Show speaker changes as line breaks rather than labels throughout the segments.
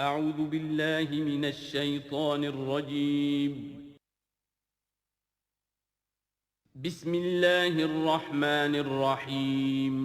اعوذ باللہ من الشیطان الرجیم بسم اللہ الرحمن الرحیم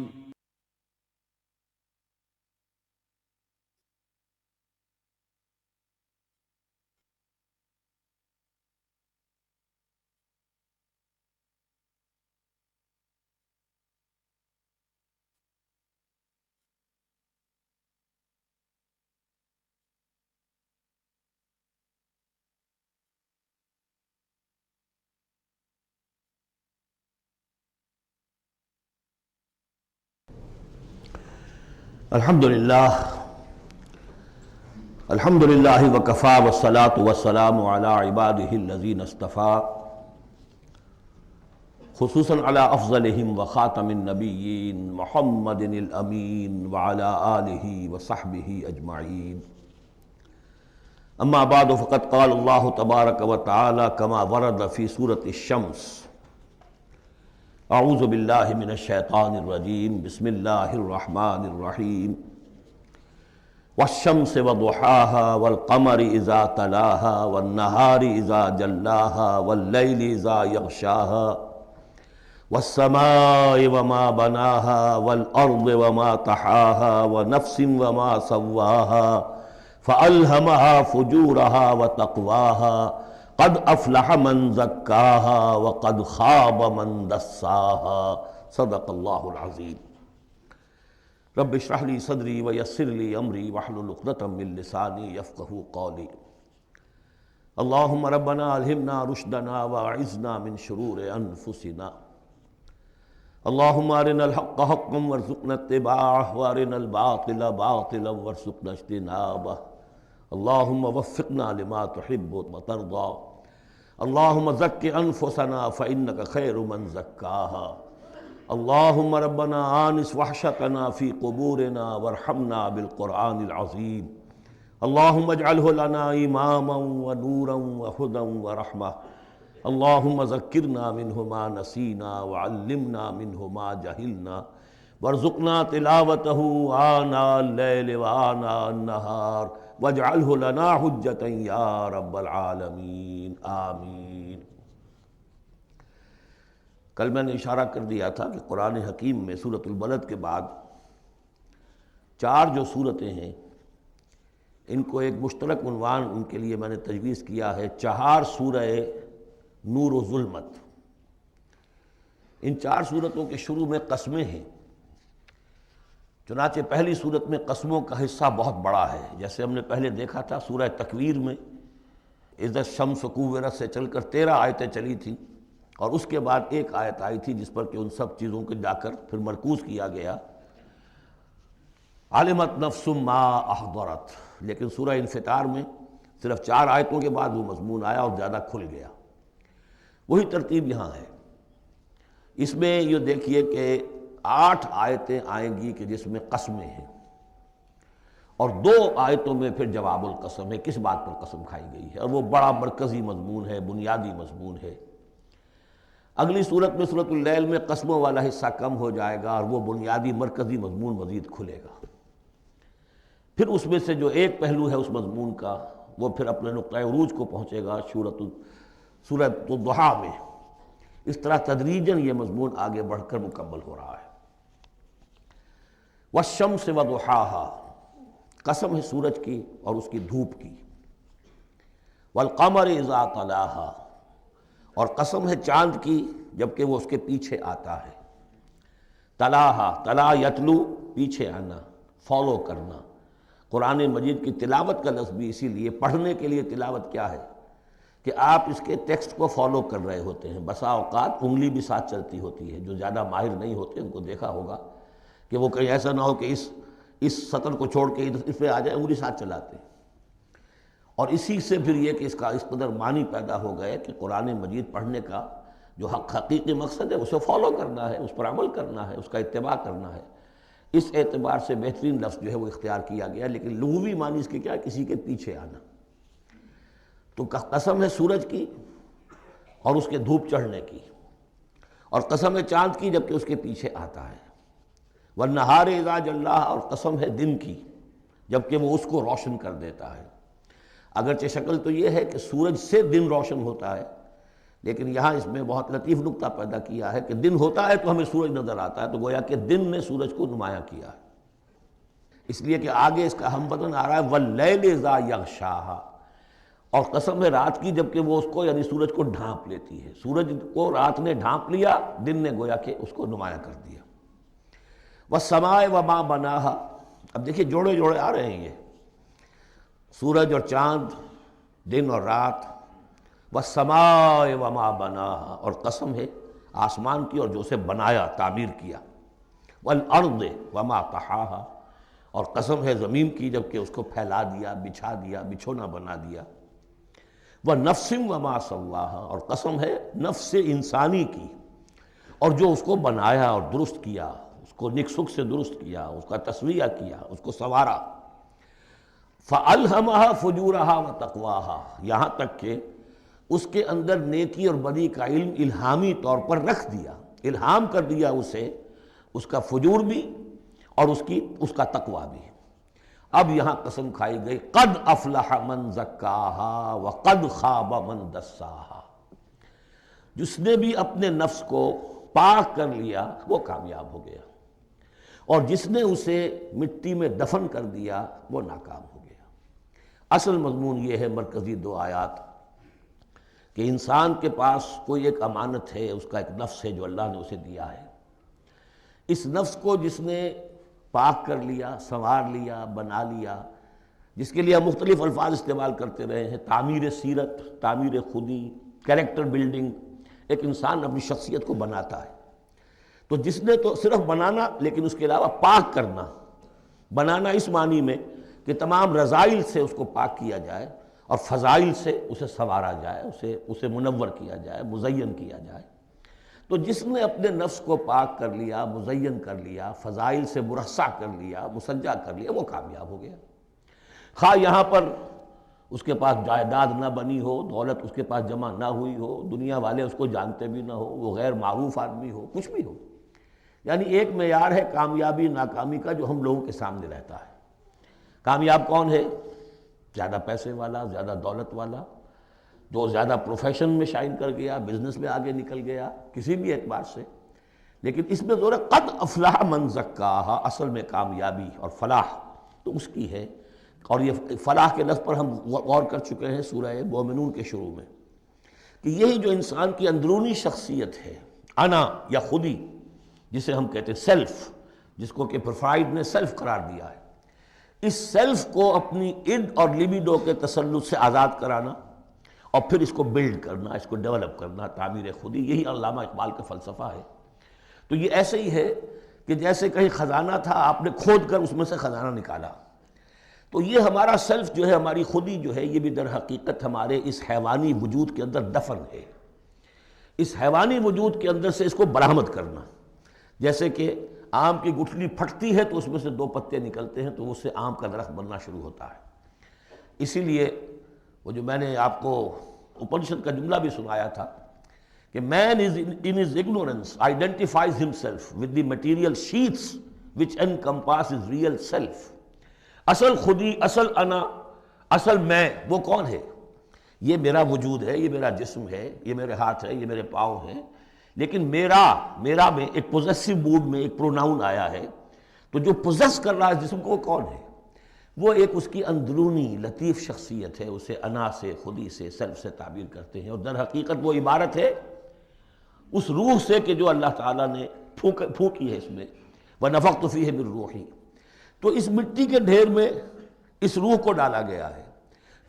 الحمدللہ وکفی والصلاة والسلام علی عبادہ الذین اصطفیٰ خصوصاً علی افضلہم وخاتم النبیین محمد الامین وعلی آلہ وصحبہ اجمعین اما بعد فقد قال اللہ تبارک وتعالی کما ورد فی سورة الشمس اعوذ باللہ من الشیطان الرجیم بسم اللہ الرحمن الرحیم والشمس وضحاها والقمر اذا تلاها والنهار اذا جلاها واللیل اذا یغشاها والسماء وما بناها والارض وما طحاها ونفس وما سواها فألهمها فجورها وتقواها قد افلح من زکاها وقد خاب من دساها صدق اللہ العظیم رب اشرح لي صدری ویسر لي امری واحلل عقدۃ من لسانی یفقہوا قولی اللہم ربنا الہمنا رشدنا واعذنا من شرور انفسنا اللہم ارنا الحق حقا وارزقنا اتباعہ وارنا الباطل باطلا وارزقنا اجتنابہ اللہم وفقنا لما تحب وترضى اللہم زک انفسنا فإنک خیر من زکاها اللہم ربنا آنس وحشتنا فی قبورنا وارحمنا بالقرآن العظیم اللہم اجعلہ لنا اماما ونورا وہدا ورحمہ اللہم ذکرنا منہ ما نسینا وعلمنا منہ ما جہلنا وارزقنا تلاوتہ آناء اللیل وآناء النہار واجعلہ لنا حجتا یا رب العالمین آمین۔ کل میں نے اشارہ کر دیا تھا کہ قرآن حکیم میں سورۃ البلد کے بعد چار جو صورتیں ہیں ان کو ایک مشترک عنوان ان کے لیے میں نے تجویز کیا ہے چہار سورہ نور و ظلمت۔ ان چار صورتوں کے شروع میں قسمیں ہیں، چنانچہ پہلی صورت میں قسموں کا حصہ بہت بڑا ہے، جیسے ہم نے پہلے دیکھا تھا سورہ تکویر میں اذا الشمس کورت سے چل کر 13 آیتیں چلی تھیں، اور اس کے بعد ایک آیت آئی تھی جس پر کہ ان سب چیزوں کو جا کر پھر مرکوز کیا گیا، علمت نفس ما احضرت۔ لیکن سورہ انفطار میں صرف 4 آیتوں کے بعد وہ مضمون آیا اور زیادہ کھل گیا۔ وہی ترتیب یہاں ہے۔ اس میں یہ دیکھیے کہ 8 آیتیں آئیں گی کہ جس میں قسمیں ہیں، اور 2 آیتوں میں پھر جواب القسم ہے، کس بات پر قسم کھائی گئی ہے، اور وہ بڑا مرکزی مضمون ہے، بنیادی مضمون ہے۔ اگلی صورت میں سورۃ اللیل میں قسموں والا حصہ کم ہو جائے گا اور وہ بنیادی مرکزی مضمون مزید کھلے گا۔ پھر اس میں سے جو ایک پہلو ہے اس مضمون کا وہ پھر اپنے نقطۂ عروج کو پہنچے گا سورۃ الضحیٰ میں۔ اس طرح تدریجاً یہ مضمون آگے بڑھ کر مکمل ہو رہا ہے۔ والشمس وضحاها، قسم ہے سورج کی اور اس کی دھوپ کی۔ والقمر اذا تلاها، اور قسم ہے چاند کی جبکہ وہ اس کے پیچھے آتا ہے۔ تلاہا، تلا یتلو، پیچھے آنا، فالو کرنا۔ قرآن مجید کی تلاوت کا لفظ بھی اسی لیے، پڑھنے کے لیے تلاوت کیا ہے کہ آپ اس کے ٹیکسٹ کو فالو کر رہے ہوتے ہیں۔ بسا اوقات انگلی بھی ساتھ چلتی ہوتی ہے، جو زیادہ ماہر نہیں ہوتے ان کو دیکھا ہوگا کہ وہ کہیں ایسا نہ ہو کہ اس سطر کو چھوڑ کے اس پہ آ جائے، انگلی ساتھ چلاتے ہیں۔ اور اسی سے پھر یہ کہ اس کا اس قدر معنی پیدا ہو گئے کہ قرآن مجید پڑھنے کا جو حقیقی مقصد ہے اسے فالو کرنا ہے، اس پر عمل کرنا ہے، اس کا اتباع کرنا ہے۔ اس اعتبار سے بہترین لفظ جو ہے وہ اختیار کیا گیا، لیکن لغوی معنی اس کے کیا ہے؟ کسی کے پیچھے آنا۔ تو قسم ہے سورج کی اور اس کے دھوپ چڑھنے کی، اور قسم ہے چاند کی جبکہ اس کے پیچھے آتا ہے۔ والنہار اذا جلاھا، اور قسم ہے دن کی جبکہ وہ اس کو روشن کر دیتا ہے۔ اگرچہ شکل تو یہ ہے کہ سورج سے دن روشن ہوتا ہے، لیکن یہاں اس میں بہت لطیف نکتہ پیدا کیا ہے کہ دن ہوتا ہے تو ہمیں سورج نظر آتا ہے، تو گویا کہ دن نے سورج کو نمایاں کیا ہے، اس لیے کہ آگے اس کا ہم بدن آ رہا ہے وَاللَّيْلِ إِذَا يَغْشَاهَا، اور قسم ہے رات کی جب کہ وہ اس کو یعنی سورج کو ڈھانپ لیتی ہے۔ سورج کو رات نے ڈھانپ لیا، دن نے گویا کہ اس کو نمایاں کر دیا۔ وَالسَّمَاءِ وَمَا بَنَاهَا، اب دیکھیے جوڑے جوڑے آ رہے ہیں یہ سورج اور چاند، دن اور رات۔ وَالسَّمَاءِ وَمَا بَنَاهَا، اور قسم ہے آسمان کی اور جو اسے بنایا، تعمیر کیا۔ وَالْأَرْضِ وَمَا طَحَاهَا، اور قسم ہے زمین کی جب کہ اس کو پھیلا دیا، بچھا دیا، بچھونا بنا دیا۔ وَنَفْسٍ وَمَا سَوَّاهَا، اور قسم ہے نفس انسانی کی اور جو اس کو بنایا اور درست کیا، اس کو نک سک سے درست کیا، اس کا تسویہ کیا، اس کو سنوارا۔ فَأَلْهَمَهَا فُجُورَهَا وَتَقْوَاهَا، یہاں تک کہ اس کے اندر نیکی اور بدی کا علم الہامی طور پر رکھ دیا، الہام کر دیا اسے، اس کا فجور بھی اور اس کا تقوی بھی۔ اب یہاں قسم کھائی گئی قد افلح من زکاہا وقد خاب من دساہا، جس نے بھی اپنے نفس کو پاک کر لیا وہ کامیاب ہو گیا، اور جس نے اسے مٹی میں دفن کر دیا وہ ناکام ہو گیا۔ اصل مضمون یہ ہے مرکزی دو آیات کہ انسان کے پاس کوئی ایک امانت ہے، اس کا ایک نفس ہے جو اللہ نے اسے دیا ہے۔ اس نفس کو جس نے پاک کر لیا، سنوار لیا، بنا لیا، جس کے لیے ہم مختلف الفاظ استعمال کرتے رہے ہیں، تعمیر سیرت، تعمیر خودی، کریکٹر بلڈنگ، ایک انسان اپنی شخصیت کو بناتا ہے۔ تو جس نے تو صرف بنانا، لیکن اس کے علاوہ پاک کرنا، بنانا اس معنی میں کہ تمام رذائل سے اس کو پاک کیا جائے اور فضائل سے اسے سنوارا جائے، اسے منور کیا جائے، مزین کیا جائے۔ تو جس نے اپنے نفس کو پاک کر لیا، مزین کر لیا، فضائل سے مرصع کر لیا، مسجع کر لیا، وہ کامیاب ہو گیا۔ خواہ یہاں پر اس کے پاس جائیداد نہ بنی ہو، دولت اس کے پاس جمع نہ ہوئی ہو، دنیا والے اس کو جانتے بھی نہ ہو، وہ غیر معروف آدمی ہو، کچھ بھی ہو، یعنی ایک معیار ہے کامیابی ناکامی کا جو ہم لوگوں کے سامنے رہتا ہے۔ کامیاب کون ہے؟ زیادہ پیسے والا، زیادہ دولت والا، جو زیادہ پروفیشن میں شائن کر گیا، بزنس میں آگے نکل گیا، کسی بھی اعتبار سے۔ لیکن اس میں زور ہے قد افلح من زکاہا، اصل میں کامیابی اور فلاح تو اس کی ہے۔ اور یہ فلاح کے لفظ پر ہم غور کر چکے ہیں سورہ مومنون کے شروع میں، کہ یہی جو انسان کی اندرونی شخصیت ہے، انا یا خودی، جسے ہم کہتے ہیں سیلف، جس کو کہ فروئڈ نے سیلف قرار دیا ہے، اس سیلف کو اپنی اڈ اور لیبیڈو کے تسلط سے آزاد کرانا اور پھر اس کو بلڈ کرنا، اس کو ڈیولپ کرنا، تعمیر خودی، یہی علامہ اقبال کا فلسفہ ہے۔ تو یہ ایسے ہی ہے کہ جیسے کہیں خزانہ تھا، آپ نے کھود کر اس میں سے خزانہ نکالا، تو یہ ہمارا سیلف جو ہے، ہماری خودی جو ہے، یہ بھی در حقیقت ہمارے اس حیوانی وجود کے اندر دفن ہے۔ اس حیوانی وجود کے اندر سے اس کو برآمد کرنا، جیسے کہ آم کی گٹھلی پھٹتی ہے تو اس میں سے دو پتے نکلتے ہیں تو اس سے آم کا درخت بننا شروع ہوتا ہے۔ اسی لیے وہ جو میں نے آپ کو اپنشد کا جملہ بھی سنایا تھا کہ man is in his ignorance identifies himself with the material sheaths which encompass his real self۔ اصل خودی، اصل انا، اصل میں وہ کون ہے؟ یہ میرا وجود ہے، یہ میرا جسم ہے، یہ میرے ہاتھ ہے، یہ میرے پاؤں ہیں، لیکن میرا میں ایک پوزیسو موڈ میں ایک پروناؤن آیا ہے، تو جو پوزیس کر رہا ہے جسم کو کون ہے؟ وہ ایک اس کی اندرونی لطیف شخصیت ہے، اسے انا سے، خودی سے، سیلف سے تعبیر کرتے ہیں، اور در حقیقت وہ عبارت ہے اس روح سے کہ جو اللہ تعالیٰ نے پھونکی ہے اس میں، وَنَفَخْتُ فِيهِ مِن رُوحِي۔ تو اس مٹی کے ڈھیر میں اس روح کو ڈالا گیا ہے،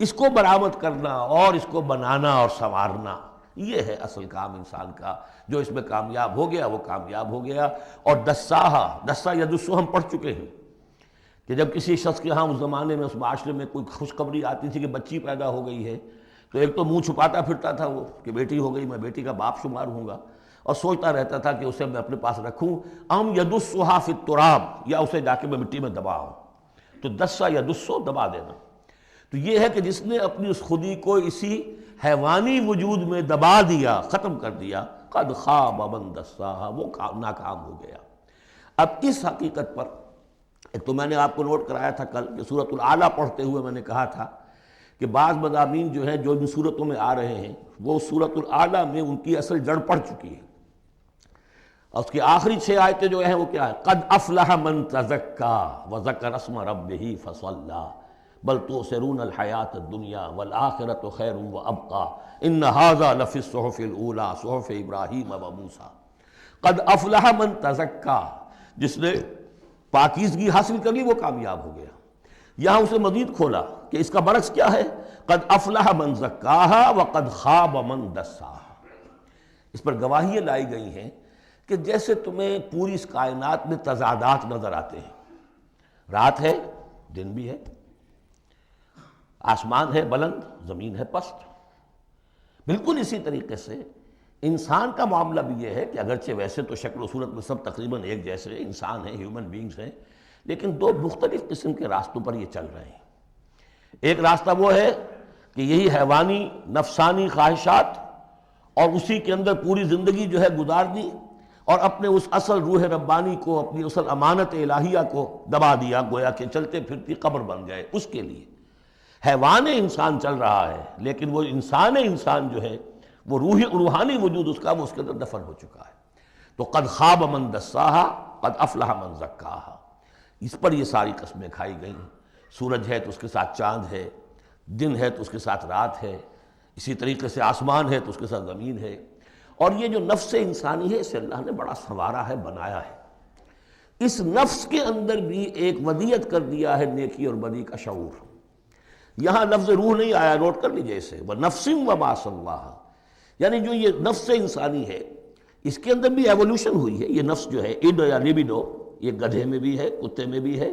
اس کو برآمد کرنا اور اس کو بنانا اور سنوارنا، یہ ہے اصل کام انسان کا۔ جو اس میں کامیاب ہو گیا وہ کامیاب ہو گیا۔ اور دسا یدسو ہم پڑھ چکے ہیں کہ جب کسی شخص کے ہاں اس زمانے میں، اس معاشرے میں کوئی خوشخبری آتی تھی کہ بچی پیدا ہو گئی ہے، تو ایک تو منہ چھپاتا پھرتا تھا وہ کہ بیٹی ہو گئی، میں بیٹی کا باپ شمار ہوں گا، اور سوچتا رہتا تھا کہ اسے میں اپنے پاس رکھوں، ام یدسھا فی التراب، یا اسے جا کے میں مٹی میں دباؤں۔ تو دسا یدسو دبا دینا، تو یہ ہے کہ جس نے اپنی اس خودی کو اسی حیوانی وجود میں دبا دیا، ختم کر دیا، قد خاب من دساہا، وہ ناکام ہو گیا۔ اب اس حقیقت پر ایک تو میں نے آپ کو نوٹ کرایا تھا کل کہ سورۃ الاعلیٰ پڑھتے ہوئے میں نے کہا تھا کہ بعض مضامین جو ہیں جو ان صورتوں میں آ رہے ہیں وہ سورۃ الاعلیٰ میں ان کی اصل جڑ پڑ چکی ہے، اور اس کی آخری 6 آیتیں جو ہیں وہ کیا ہے؟ قد افلح من تزکا وذکر اسم ربہ فصلی بل تؤثرون الحیاۃ الدنیا والآخرۃ خیر وابقی ان ھذا لفی الصحف الاولی صحف ابراہیم وموسیٰ۔ قد افلح من تزکا، جس نے پاکیزگی حاصل کر لی وہ کامیاب ہو گیا۔ یہاں اسے مزید کھولا کہ اس کا برعکس کیا ہے؟ قد افلح من زکاہا وقد خاب من دساہا۔ اس پر گواہیاں لائی گئی ہیں کہ جیسے تمہیں پوری اس کائنات میں تضادات نظر آتے ہیں، رات ہے دن بھی ہے، آسمان ہے بلند زمین ہے پست، بالکل اسی طریقے سے انسان کا معاملہ بھی یہ ہے کہ اگرچہ ویسے تو شکل و صورت میں سب تقریباً ایک جیسے انسان ہیں، ہیومن بینگز ہیں، لیکن 2 مختلف قسم کے راستوں پر یہ چل رہے ہیں۔ ایک راستہ وہ ہے کہ یہی حیوانی نفسانی خواہشات اور اسی کے اندر پوری زندگی جو ہے گزار دی اور اپنے اس اصل روح ربانی کو، اپنی اصل امانت الہیہ کو دبا دیا، گویا کہ چلتے پھرتی قبر بن گئے۔ اس کے لیے حیوان انسان چل رہا ہے، لیکن وہ انسان جو ہے وہ روحانی وجود اس کا وہ اس کے اندر دفن ہو چکا ہے۔ تو قد خاب من دساہا قد افلح من زکاہا، اس پر یہ ساری قسمیں کھائی گئیں۔ سورج ہے تو اس کے ساتھ چاند ہے، دن ہے تو اس کے ساتھ رات ہے، اسی طریقے سے آسمان ہے تو اس کے ساتھ زمین ہے، اور یہ جو نفس انسانی ہے اسے اللہ نے بڑا سنوارا ہے، بنایا ہے۔ اس نفس کے اندر بھی ایک ودیت کر دیا ہے نیکی اور بدی کا شعور۔ یہاں لفظ روح نہیں آیا، نوٹ کر لیجئے اسے، وَنَفْسٍ وَمَا سَوَّاهَا، یعنی جو یہ نفس انسانی ہے اس کے اندر بھی ایولیوشن ہوئی ہے۔ یہ نفس جو ہے ایڈ یا لیبیڈو، یہ گدھے میں بھی ہے، کتے میں بھی ہے،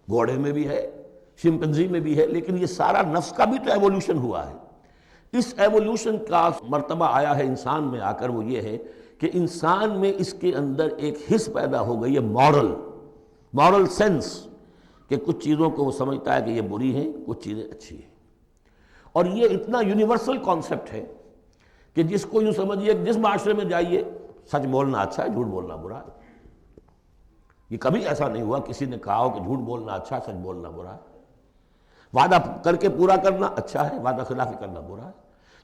گھوڑے میں بھی ہے، شمپنزی میں بھی ہے، لیکن یہ سارا نفس کا بھی تو ایولیوشن ہوا ہے۔ اس ایولیوشن کا مرتبہ آیا ہے انسان میں آ کر، وہ یہ ہے کہ انسان میں اس کے اندر ایک حس پیدا ہو گئی ہے، مورل سینس، کہ کچھ چیزوں کو وہ سمجھتا ہے کہ یہ بری ہیں، کچھ چیزیں اچھی ہیں۔ اور یہ اتنا یونیورسل کانسیپٹ ہے کہ جس کو یوں سمجھیے کہ جس معاشرے میں جائیے سچ بولنا اچھا ہے، جھوٹ بولنا برا ہے۔ یہ کبھی ایسا نہیں ہوا کسی نے کہا ہو کہ جھوٹ بولنا اچھا ہے، سچ بولنا برا ہے۔ وعدہ کر کے پورا کرنا اچھا ہے، وعدہ خلافی کرنا برا ہے۔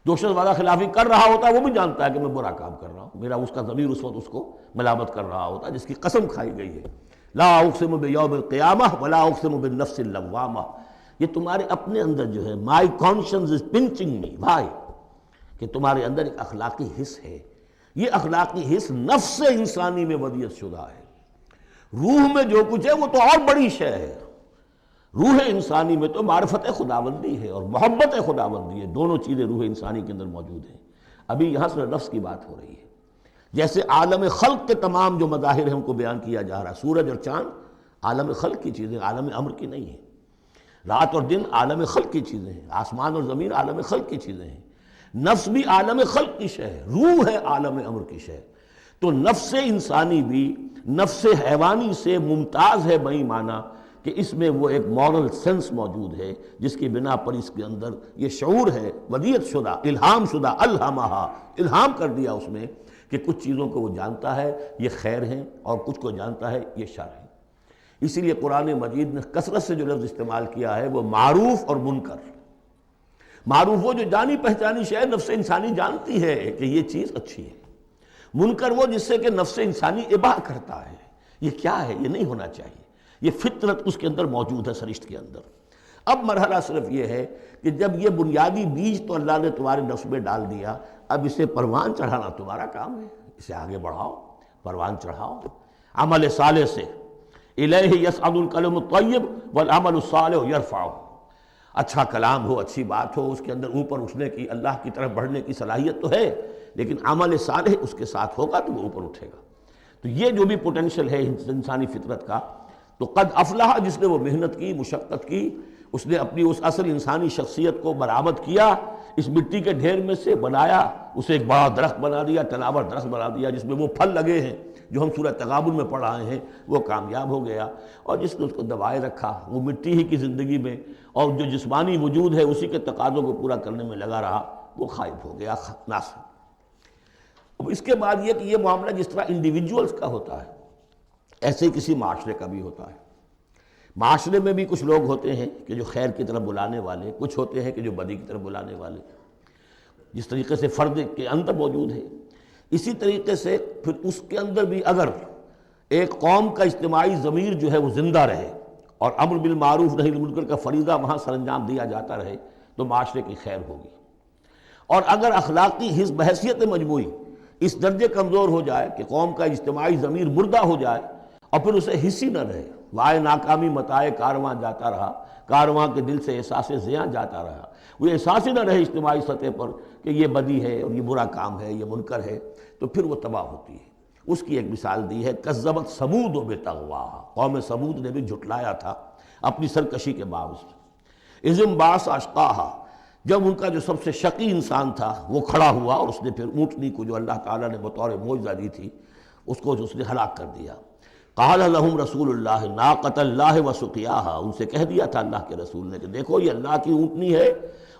جو شخص وعدہ خلافی کر رہا ہوتا ہے وہ بھی جانتا ہے کہ میں برا کام کر رہا ہوں، میرا اس کا ضمیر اس وقت اس کو ملامت کر رہا ہوتا ہے، جس کی قسم کھائی گئی ہے۔ لا اقسم بیوم القیامہ ولا اقسم بالنفس اللوامہ، یہ تمہارے اپنے اندر جو ہے مائی کانشنس از پنچنگ می، بھائی، کہ تمہارے اندر ایک اخلاقی حس ہے۔ یہ اخلاقی حس نفس انسانی میں ودیت شدہ ہے۔ روح میں جو کچھ ہے وہ تو اور بڑی شے ہے۔ روح انسانی میں تو معرفت خداوندی ہے اور محبت خداوندی ہے، دونوں چیزیں روح انسانی کے اندر موجود ہیں۔ ابھی یہاں سے نفس کی بات ہو رہی ہے۔ جیسے عالم خلق کے تمام جو مظاہر ہیں ان کو بیان کیا جا رہا ہے، سورج اور چاند عالم خلق کی چیزیں، عالم امر کی نہیں ہیں۔ رات اور دن عالم خلق کی چیزیں ہیں، آسمان اور زمین عالم خلق کی چیزیں ہیں۔ نفس بھی عالم خلق کی شے ہے، روح ہے عالم امر کی شے۔ تو نفس انسانی بھی نفس حیوانی سے ممتاز ہے بئی معنی کہ اس میں وہ ایک مورل سینس موجود ہے جس کی بنا پر اس کے اندر یہ شعور ہے، ودیت شدہ، الہام شدہ، الہمہا، الہام کر دیا اس میں کہ کچھ چیزوں کو وہ جانتا ہے یہ خیر ہیں اور کچھ کو جانتا ہے یہ شر ہے۔ اسی لیے قرآن مجید نے کثرت سے جو لفظ استعمال کیا ہے وہ معروف اور منکر۔ معروف وہ جو جانی پہچانی شے نفس انسانی جانتی ہے کہ یہ چیز اچھی ہے، منکر وہ جس سے کہ نفس انسانی اباہ کرتا ہے یہ کیا ہے، یہ نہیں ہونا چاہیے، یہ فطرت اس کے اندر موجود ہے سرشت کے اندر۔ اب مرحلہ صرف یہ ہے کہ جب یہ بنیادی بیج تو اللہ نے تمہارے نفس میں ڈال دیا، اب اسے پروان چڑھانا تمہارا کام ہے، اسے آگے بڑھاؤ، پروان چڑھاؤ عمل صالح سے۔ الیہ یصعد الکلم الطیب والعمل الصالح یرفعہ، اچھا کلام ہو، اچھی بات ہو، اس کے اندر اوپر اٹھنے کی، اللہ کی طرف بڑھنے کی صلاحیت تو ہے، لیکن عمل صالح اس کے ساتھ ہوگا تو وہ اوپر اٹھے گا۔ تو یہ جو بھی پوٹینشل ہے انسانی فطرت کا، تو قد افلح جس نے وہ محنت کی، مشقت کی، اس نے اپنی اس اصل انسانی شخصیت کو برآمد کیا، اس مٹی کے ڈھیر میں سے بنایا، اسے ایک بڑا درخت بنا دیا، تناور درخت بنا دیا جس میں وہ پھل لگے ہیں جو ہم سورہ تغابن میں پڑھ رہے ہیں، وہ کامیاب ہو گیا۔ اور جس نے اس کو دبائے رکھا وہ مٹی ہی کی زندگی میں، اور جو جسمانی وجود ہے اسی کے تقاضوں کو پورا کرنے میں لگا رہا، وہ غائب ہو گیا، ناصر۔ اب اس کے بعد یہ کہ یہ معاملہ جس طرح انڈیویجولز کا ہوتا ہے ایسے ہی کسی معاشرے کا بھی ہوتا ہے۔ معاشرے میں بھی کچھ لوگ ہوتے ہیں کہ جو خیر کی طرف بلانے والے، کچھ ہوتے ہیں کہ جو بدی کی طرف بلانے والے، جس طریقے سے فرد کے اندر موجود ہے، اسی طریقے سے پھر اس کے اندر بھی اگر ایک قوم کا اجتماعی ضمیر جو ہے وہ زندہ رہے اور امر بالمعروف نہی عن المنکر کا فریضہ وہاں سر انجام دیا جاتا رہے تو معاشرے کی خیر ہوگی۔ اور اگر اخلاقی حزب بحیثیت مجموعی اس درجے کمزور ہو جائے کہ قوم کا اجتماعی ضمیر مردہ ہو جائے اور پھر اسے حص ہی نہ رہے، وائے ناکامی متائے کارواں جاتا رہا، کارواں کے دل سے احساس زیاں جاتا رہا، وہ احساس ہی نہ رہے اجتماعی سطح پر کہ یہ بدی ہے اور یہ برا کام ہے، یہ منکر ہے، تو پھر وہ تباہ ہوتی ہے۔ اس کی ایک مثال دی ہے، کذبت ثمود بطغواہا، قوم ثمود نے بھی جھٹلایا تھا اپنی سرکشی کے باوجود۔ اذ انبعث اشقاہا، جب ان کا جو سب سے شقی انسان تھا وہ کھڑا ہوا اور اس نے پھر اونٹنی کو جو اللہ تعالیٰ نے بطور معجزہ دی تھی اس کو اس نے ہلاک کر دیا۔ قال لهم رسول اللہ ناقۃ اللہ وسقیاہا، ان سے کہہ دیا تھا اللہ کے رسول نے کہ دیکھو یہ اللہ کی اونٹنی ہے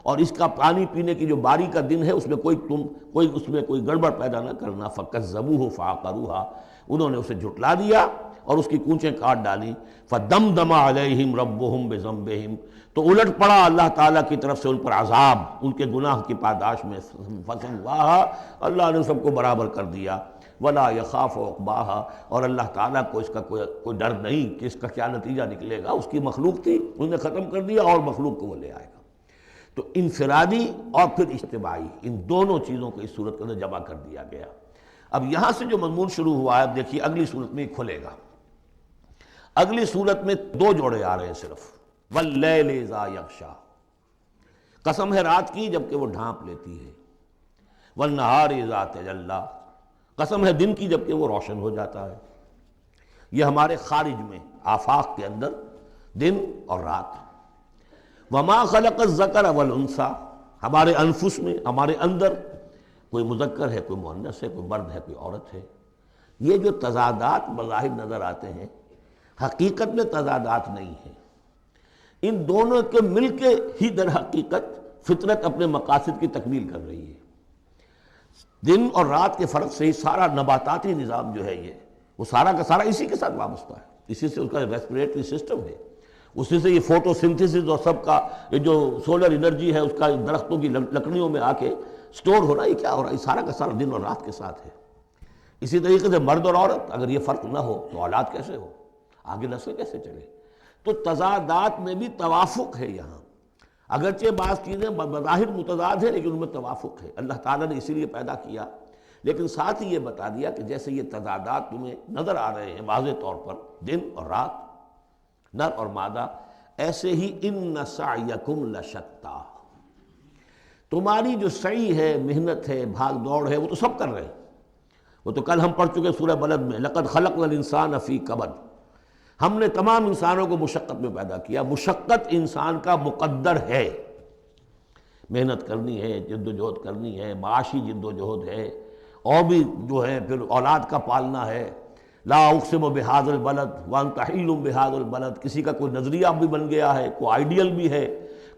اور اس کا پانی پینے کی جو باری کا دن ہے اس میں کوئی گڑبڑ پیدا نہ کرنا۔ فکذبوہ فعقروہا، انہوں نے اسے جھٹلا دیا اور اس کی کونچیں کاٹ ڈالی۔ فدمدم علیہم ربہم بذنبہم، تو الٹ پڑا اللہ تعالیٰ کی طرف سے ان پر عذاب ان کے گناہ کی پاداش میں، فسواہا، اللہ نے سب کو برابر کر دیا۔ ولا یخاف عقباہا، اور اللہ تعالیٰ کو اس کا کوئی ڈر نہیں کہ اس کا کیا نتیجہ نکلے گا، اس کی مخلوق تھی اس نے ختم کر دیا اور مخلوق کو وہ لے آئے گا۔ تو انفرادی اور پھر اجتماعی، ان دونوں چیزوں کو اس صورت کے اندر جمع کر دیا گیا۔ اب یہاں سے جو مضمون شروع ہوا ہے، اب دیکھیے اگلی صورت میں کھلے گا۔ اگلی صورت میں دو جوڑے آ رہے ہیں صرف، واللیل اذا یغشا، قسم ہے رات کی جبکہ وہ ڈھانپ لیتی ہے، والنہار اذا تجلی، قسم ہے دن کی جبکہ وہ روشن ہو جاتا ہے۔ یہ ہمارے خارج میں آفاق کے اندر دن اور رات۔ وما خلق الذکر والانثی، ہمارے انفس میں، ہمارے اندر کوئی مذکر ہے، کوئی مؤنث ہے، کوئی مرد ہے، کوئی عورت ہے۔ یہ جو تضادات بظاہر نظر آتے ہیں حقیقت میں تضادات نہیں ہیں، ان دونوں کے مل کے ہی در حقیقت فطرت اپنے مقاصد کی تکمیل کر رہی ہے۔ دن اور رات کے فرق سے ہی سارا نباتاتی نظام جو ہے یہ وہ سارا کا سارا اسی کے ساتھ وابستہ ہے، اسی سے اس کا ریسپریٹری سسٹم ہے، اسی سے یہ فوٹو سنتھسس اور سب کا یہ جو سولر انرجی ہے اس کا درختوں کی لکڑیوں میں آ کے سٹور ہو رہا ہے، یہ کیا ہو رہا ہے، یہ سارا کا سارا دن اور رات کے ساتھ ہے۔ اسی طریقے سے مرد اور عورت، اگر یہ فرق نہ ہو تو اولاد کیسے ہو، آگے نسل کیسے چلے؟ تو تضادات میں بھی توافق ہے یہاں، اگرچہ بعض چیزیں بظاہر متضاد ہیں لیکن ان میں توافق ہے، اللہ تعالیٰ نے اسی لیے پیدا کیا، لیکن ساتھ ہی یہ بتا دیا کہ جیسے یہ تضادات تمہیں نظر آ رہے ہیں واضح طور پر، دن اور رات، نر اور مادہ، ایسے ہی ان سعیکم لشتی، تمہاری جو سعی ہے، محنت ہے، بھاگ دوڑ ہے، وہ تو سب کر رہے ہیں۔ وہ تو کل ہم پڑھ چکے سورہ بلد میں، لقد خلقنا الانسان فی کبد، ہم نے تمام انسانوں کو مشقت میں پیدا کیا۔ مشقت انسان کا مقدر ہے، محنت کرنی ہے، جد و جہد کرنی ہے، معاشی جد و جہد ہے، اور بھی جو ہے پھر اولاد کا پالنا ہے۔ لا اقسم بہذا البلد وانت حل بہذا البلد، کسی کا کوئی نظریہ بھی بن گیا ہے، کوئی آئیڈیل بھی ہے،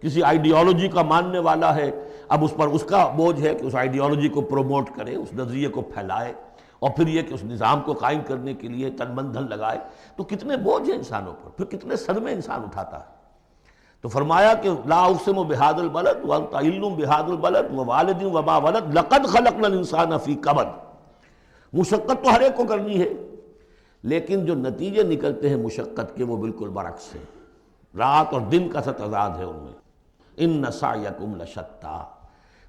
کسی آئیڈیالوجی کا ماننے والا ہے، اب اس پر اس کا بوجھ ہے کہ اس آئیڈیالوجی کو پروموٹ کرے، اس نظریے کو پھیلائے، اور پھر یہ کہ اس نظام کو قائم کرنے کے لیے تن من دھن لگائے۔ تو کتنے بوجھ ہیں انسانوں پر، پھر کتنے صدمے انسان اٹھاتا ہے۔ تو فرمایا کہ لا اقسم بہذا البلد وانت حل بہذا البلد ووالد وما ولد لقد خلقنا الانسان فی کبد، مشقت تو ہر ایک کو کرنی ہے، لیکن جو نتیجے نکلتے ہیں مشقت کے وہ بالکل برعکس ہیں، رات اور دن کا سا تضاد ہے ان میں۔ ان سعیکم لشتی،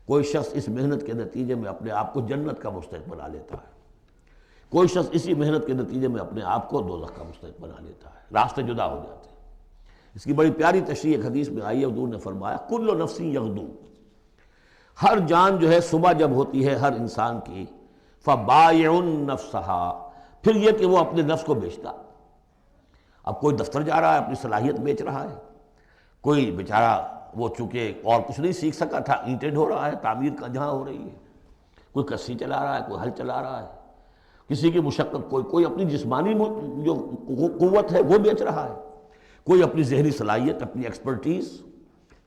کوئی شخص اس محنت کے نتیجے میں اپنے آپ کو جنت کا مستحق بنا لیتا ہے، کوئی شخص اسی محنت کے نتیجے میں اپنے آپ کو دوزخ کا مستحق بنا لیتا ہے، راستے جدا ہو جاتے ہیں۔ اس کی بڑی پیاری تشریح ایک حدیث میں آئی ہے، حضور نے فرمایا کل نفس یغدو، ہر جان جو ہے صبح جب ہوتی ہے ہر انسان کی، فبائع نفسہا، پھر یہ کہ وہ اپنے نفس کو بیچتا۔ اب کوئی دفتر جا رہا ہے اپنی صلاحیت بیچ رہا ہے، کوئی بیچارہ وہ چونکہ اور کچھ نہیں سیکھ سکا تھا، اینٹیں ڈھو رہا ہے، تعمیر کا جہاں ہو رہی ہے، کوئی کسی چلا رہا ہے، کوئی ہل چلا رہا ہے، کسی کی مشقت، کوئی اپنی جسمانی جو قوت ہے وہ بیچ رہا ہے، کوئی اپنی ذہنی صلاحیت، اپنی ایکسپرٹیز،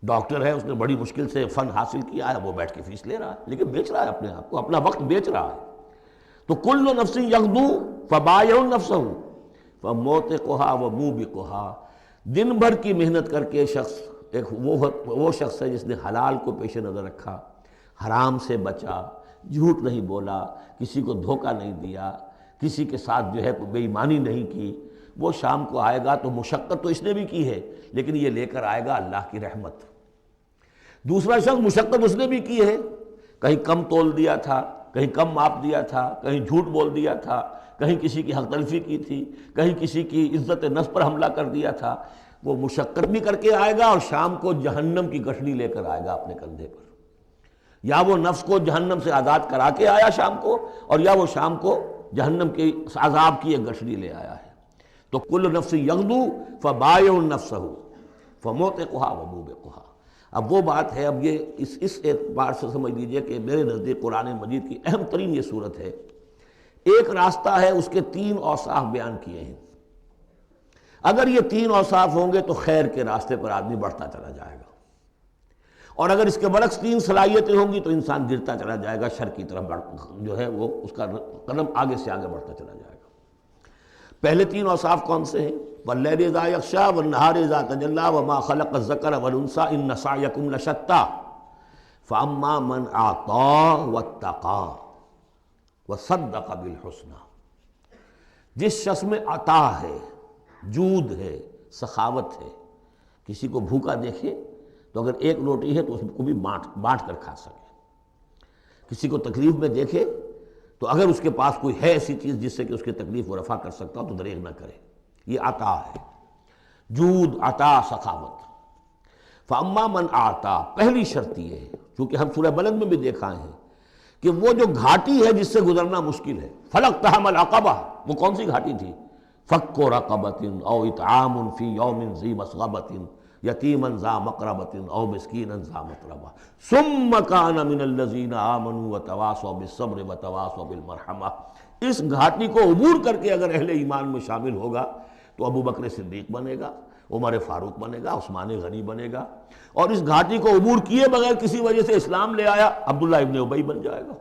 ڈاکٹر ہے اس نے بڑی مشکل سے فن حاصل کیا ہے، وہ بیٹھ کے فیس لے رہا ہے، لیکن بیچ رہا ہے اپنے آپ کو، اپنا وقت بیچ رہا ہے۔ تو کل نفس یغدو فبائع نفسہ فموتقھا وموبقھا، دن بھر کی محنت کر کے شخص ایک وہ شخص ہے جس نے حلال کو پیش نظر رکھا، حرام سے بچا، جھوٹ نہیں بولا، کسی کو دھوکہ نہیں دیا، کسی کے ساتھ جو ہے بے ایمانی نہیں کی، وہ شام کو آئے گا تو مشقت تو اس نے بھی کی ہے لیکن یہ لے کر آئے گا اللہ کی رحمت۔ دوسرا شخص مشقت اس نے بھی کی ہے، کہیں کم تول دیا تھا، کہیں کم ماپ دیا تھا، کہیں جھوٹ بول دیا تھا، کہیں کسی کی حق تلفی کی تھی، کہیں کسی کی عزت نفس پر حملہ کر دیا تھا، وہ مشقت بھی کر کے آئے گا اور شام کو جہنم کی گٹھڑی لے کر آئے گا اپنے کندھے پر۔ یا وہ نفس کو جہنم سے آزاد کرا کے آیا شام کو، اور یا وہ شام کو جہنم کے عذاب کی ایک گٹھڑی لے آیا ہے۔ تو کل نفس یغدو فبائع نفسہ فموتقھا وموبقھا۔ اب وہ بات ہے، اب یہ اس اعتبار سے سمجھ لیجئے کہ میرے نزدیک قرآن مجید کی اہم ترین یہ صورت ہے۔ ایک راستہ ہے، اس کے 3 اوصاف بیان کیے ہیں۔ اگر یہ 3 اوصاف ہوں گے تو خیر کے راستے پر آدمی بڑھتا چلا جائے گا، اور اگر اس کے برعکس 3 صلاحیتیں ہوں گی تو انسان گرتا چلا جائے گا، شر کی طرف جو ہے وہ اس کا قدم آگے سے آگے بڑھتا چلا جائے گا۔ پہلے 3 اوصاف کون سے ہیں؟ وَاللَّيْلِ إِذَا يَغْشَىٰ وَالنَّهَارِ إِذَا تَجَلَّىٰ وَمَا خَلَقَ الذَّكَرَ وَالْأُنثَىٰ إِنَّ سَعْيَكُمْ لَشَتَّىٰ فَأَمَّا مَنْ أَعْطَىٰ وَاتَّقَىٰ وَصَدَّقَ بِالْحُسْنَىٰ۔ جس شخص میں عطا ہے، جود ہے، سخاوت ہے، کسی کو بھوکا دیکھے تو اگر 1 روٹی ہے تو اس کو بھی بانٹ کر کھا سکے، کسی کو تکلیف میں دیکھے تو اگر اس کے پاس کوئی ہے ایسی چیز جس سے کہ اس کی تکلیف وہ رفع کر سکتا ہو تو دریغ نہ کرے، یہ عطا ہے، جود، عطا، سخاوت۔ فَأَمَّا مَنْ أَعْطَىٰ، پہلی شرط یہ ہے، چونکہ ہم سورہ بلد میں بھی دیکھا ہے کہ وہ جو گھاٹی ہے جس سے گزرنا مشکل ہے، فَلَقْتَحَمَ الْعَقَبَةَ، وہ کون سی گھاٹی تھی؟ فَكُّ رَقَبَةٍ أَوْ إِطْعَامٌ فِي يَوْمٍ ذِي مَسْغَبَةٍ یتیماً ذا مقربۃ او مسکینا ذا متربہ ثم کان من الذین آمنوا وتواصوا بالصبر وتواصوا بالمرحمہ۔ اس گھاٹی کو عبور کر کے اگر اہل ایمان میں شامل ہوگا تو ابو بکر صدیق بنے گا، عمر فاروق بنے گا، عثمان غنی بنے گا، اور اس گھاٹی کو عبور کیے بغیر کسی وجہ سے اسلام لے آیا عبداللہ ابن ابی بن جائے گا۔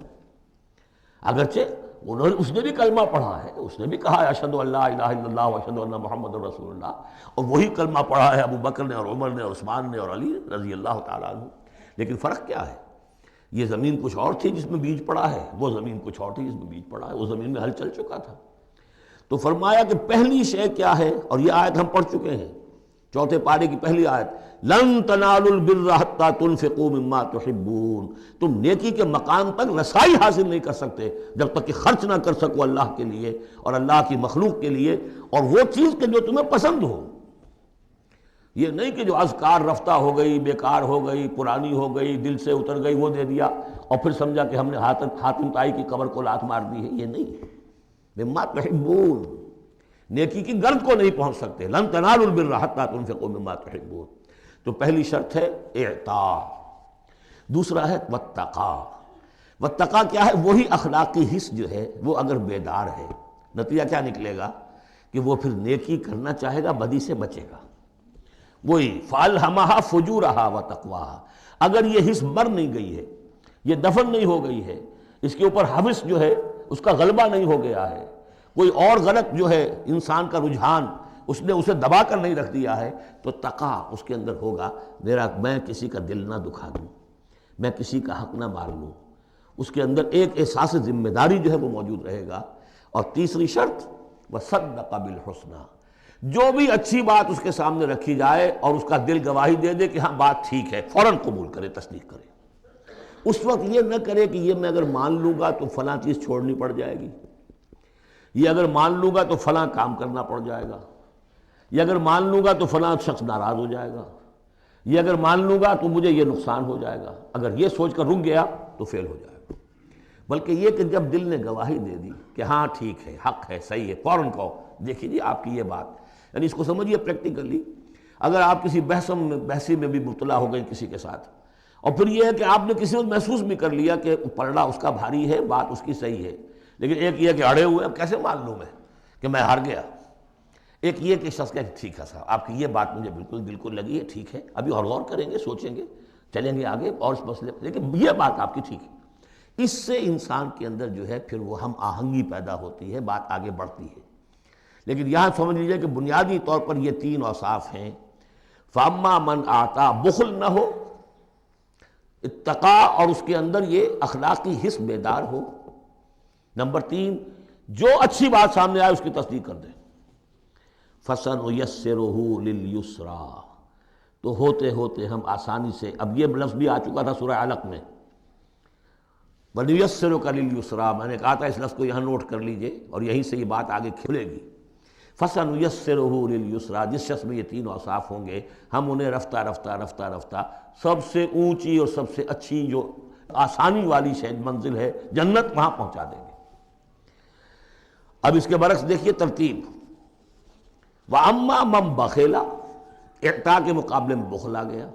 اگرچہ اس نے بھی کلمہ پڑھا ہے، اس نے بھی کہا ہے اشہد ان لا الہ الا اللہ واشہد ان محمد رسول اللہ، اور وہی کلمہ پڑھا ہے ابو بکر نے اور عمر نے اور عثمان نے اور علی رضی اللہ تعالیٰ عنہ۔ لیکن فرق کیا ہے؟ یہ زمین کچھ اور تھی جس میں بیج پڑا ہے، وہ زمین کچھ اور تھی جس میں بیج پڑا ہے، وہ زمین میں ہل چل چکا تھا۔ تو فرمایا کہ پہلی شے کیا ہے، اور یہ آیت ہم پڑھ چکے ہیں، 4 پارے کی پہلی آیت، لن تنالوا البر حتى تنفقوا مما تحبون، تم نیکی کے مقام تک رسائی حاصل نہیں کر سکتے جب تک کہ خرچ نہ کر سکو اللہ کے لیے اور اللہ کی مخلوق کے لیے، اور وہ چیز کہ جو تمہیں پسند ہو۔ یہ نہیں کہ جو اذکار رفتہ ہو گئی، بیکار ہو گئی، پرانی ہو گئی، دل سے اتر گئی، وہ دے دیا اور پھر سمجھا کہ ہم نے حاتم طائی کی قبر کو لات مار دی ہے، یہ نہیں۔ مما تحبون، نیکی کی گرد کو نہیں پہنچ سکتے، لن تنالوا البر حتى تنفقوا مما تحبون۔ تو پہلی شرط ہے اعطاء، دوسرا ہے واتقا۔ واتقا کیا ہے؟ وہی اخلاقی حس جو ہے وہ اگر بیدار ہے، نتیجہ کیا نکلے گا کہ وہ پھر نیکی کرنا چاہے گا، بدی سے بچے گا۔ وہی فَأَلْهَمَهَا فُجُورَهَا وَتَقْوَاهَا، اگر یہ حس مر نہیں گئی ہے، یہ دفن نہیں ہو گئی ہے، اس کے اوپر حوث جو ہے اس کا غلبہ نہیں ہو گیا ہے، کوئی اور غلط جو ہے انسان کا رجحان اس نے اسے دبا کر نہیں رکھ دیا ہے، تو تقا اس کے اندر ہوگا، میں کسی کا دل نہ دکھا دوں، میں کسی کا حق نہ مار لوں، اس کے اندر ایک احساس ذمہ داری جو ہے وہ موجود رہے گا۔ اور تیسری شرط وصدق بالحسنى، جو بھی اچھی بات اس کے سامنے رکھی جائے اور اس کا دل گواہی دے دے کہ ہاں بات ٹھیک ہے، فوراً قبول کرے، تصدیق کرے۔ اس وقت یہ نہ کرے کہ یہ میں اگر مان لوں گا تو فلاں چیز چھوڑنی پڑ جائے گی، یہ اگر مان لوں گا تو فلاں کام کرنا پڑ جائے گا، یہ اگر مان لوں گا تو فلاں شخص ناراض ہو جائے گا، یہ اگر مان لوں گا تو مجھے یہ نقصان ہو جائے گا۔ اگر یہ سوچ کر رک گیا تو فیل ہو جائے گا۔ بلکہ یہ کہ جب دل نے گواہی دے دی کہ ہاں ٹھیک ہے، حق ہے، صحیح ہے، فوراً کہو دیکھیے جی آپ کی یہ بات، یعنی اس کو سمجھیے پریکٹیکلی، اگر آپ کسی بحثی میں بھی مبتلا ہو گئے کسی کے ساتھ، اور پھر یہ ہے کہ آپ نے کسی وقت محسوس بھی کر لیا کہ پلڑا اس کا بھاری ہے، بات اس کی صحیح ہے، لیکن ایک یہ کہ اڑے ہوئے، اب کیسے مان لوں میں کہ میں ہار گیا۔ ایک یہ کہ شخص کہے ٹھیک ہے صاحب آپ کی یہ بات مجھے بالکل دل کو لگی ہے، ٹھیک ہے، ابھی اور غور کریں گے، سوچیں گے، چلیں گے آگے اور اس مسئلے پر، لیکن یہ بات آپ کی ٹھیک ہے۔ اس سے انسان کے اندر جو ہے پھر وہ ہم آہنگی پیدا ہوتی ہے، بات آگے بڑھتی ہے۔ لیکن یہاں سمجھ لیجیے کہ بنیادی طور پر یہ تین اوصاف ہیں. فاما من آتا، بخل نہ ہو، اتقا اور اس کے اندر یہ اخلاقی حس بیدار ہو. نمبر 3، جو اچھی بات سامنے آئے اس کی تصدیق کر دے. فَسَنُيَسِّرُهُ لِلْيُسْرَىٰ، تو ہوتے ہوتے ہم آسانی سے، اب یہ لفظ بھی آ چکا تھا سورہ علق میں، وَنُيَسِّرُكَ لِلْيُسْرَىٰ، میں نے کہا تھا اس لفظ کو یہاں نوٹ کر لیجئے اور یہیں سے یہ بات آگے کھلے گی. فَسَنُيَسِّرُهُ لِلْيُسْرَىٰ، جس شخص میں یہ تین اوصاف ہوں گے ہم انہیں رفتہ رفتہ رفتہ رفتہ سب سے اونچی اور سب سے اچھی جو آسانی والی شاید منزل ہے جنت، وہاں پہنچا دیں گے. اب اس کے برعکس دیکھیے ترتیب. وَأَمَّا مَن بَخِلَ، اعطاء کے مقابلے میں بخل آ گیا.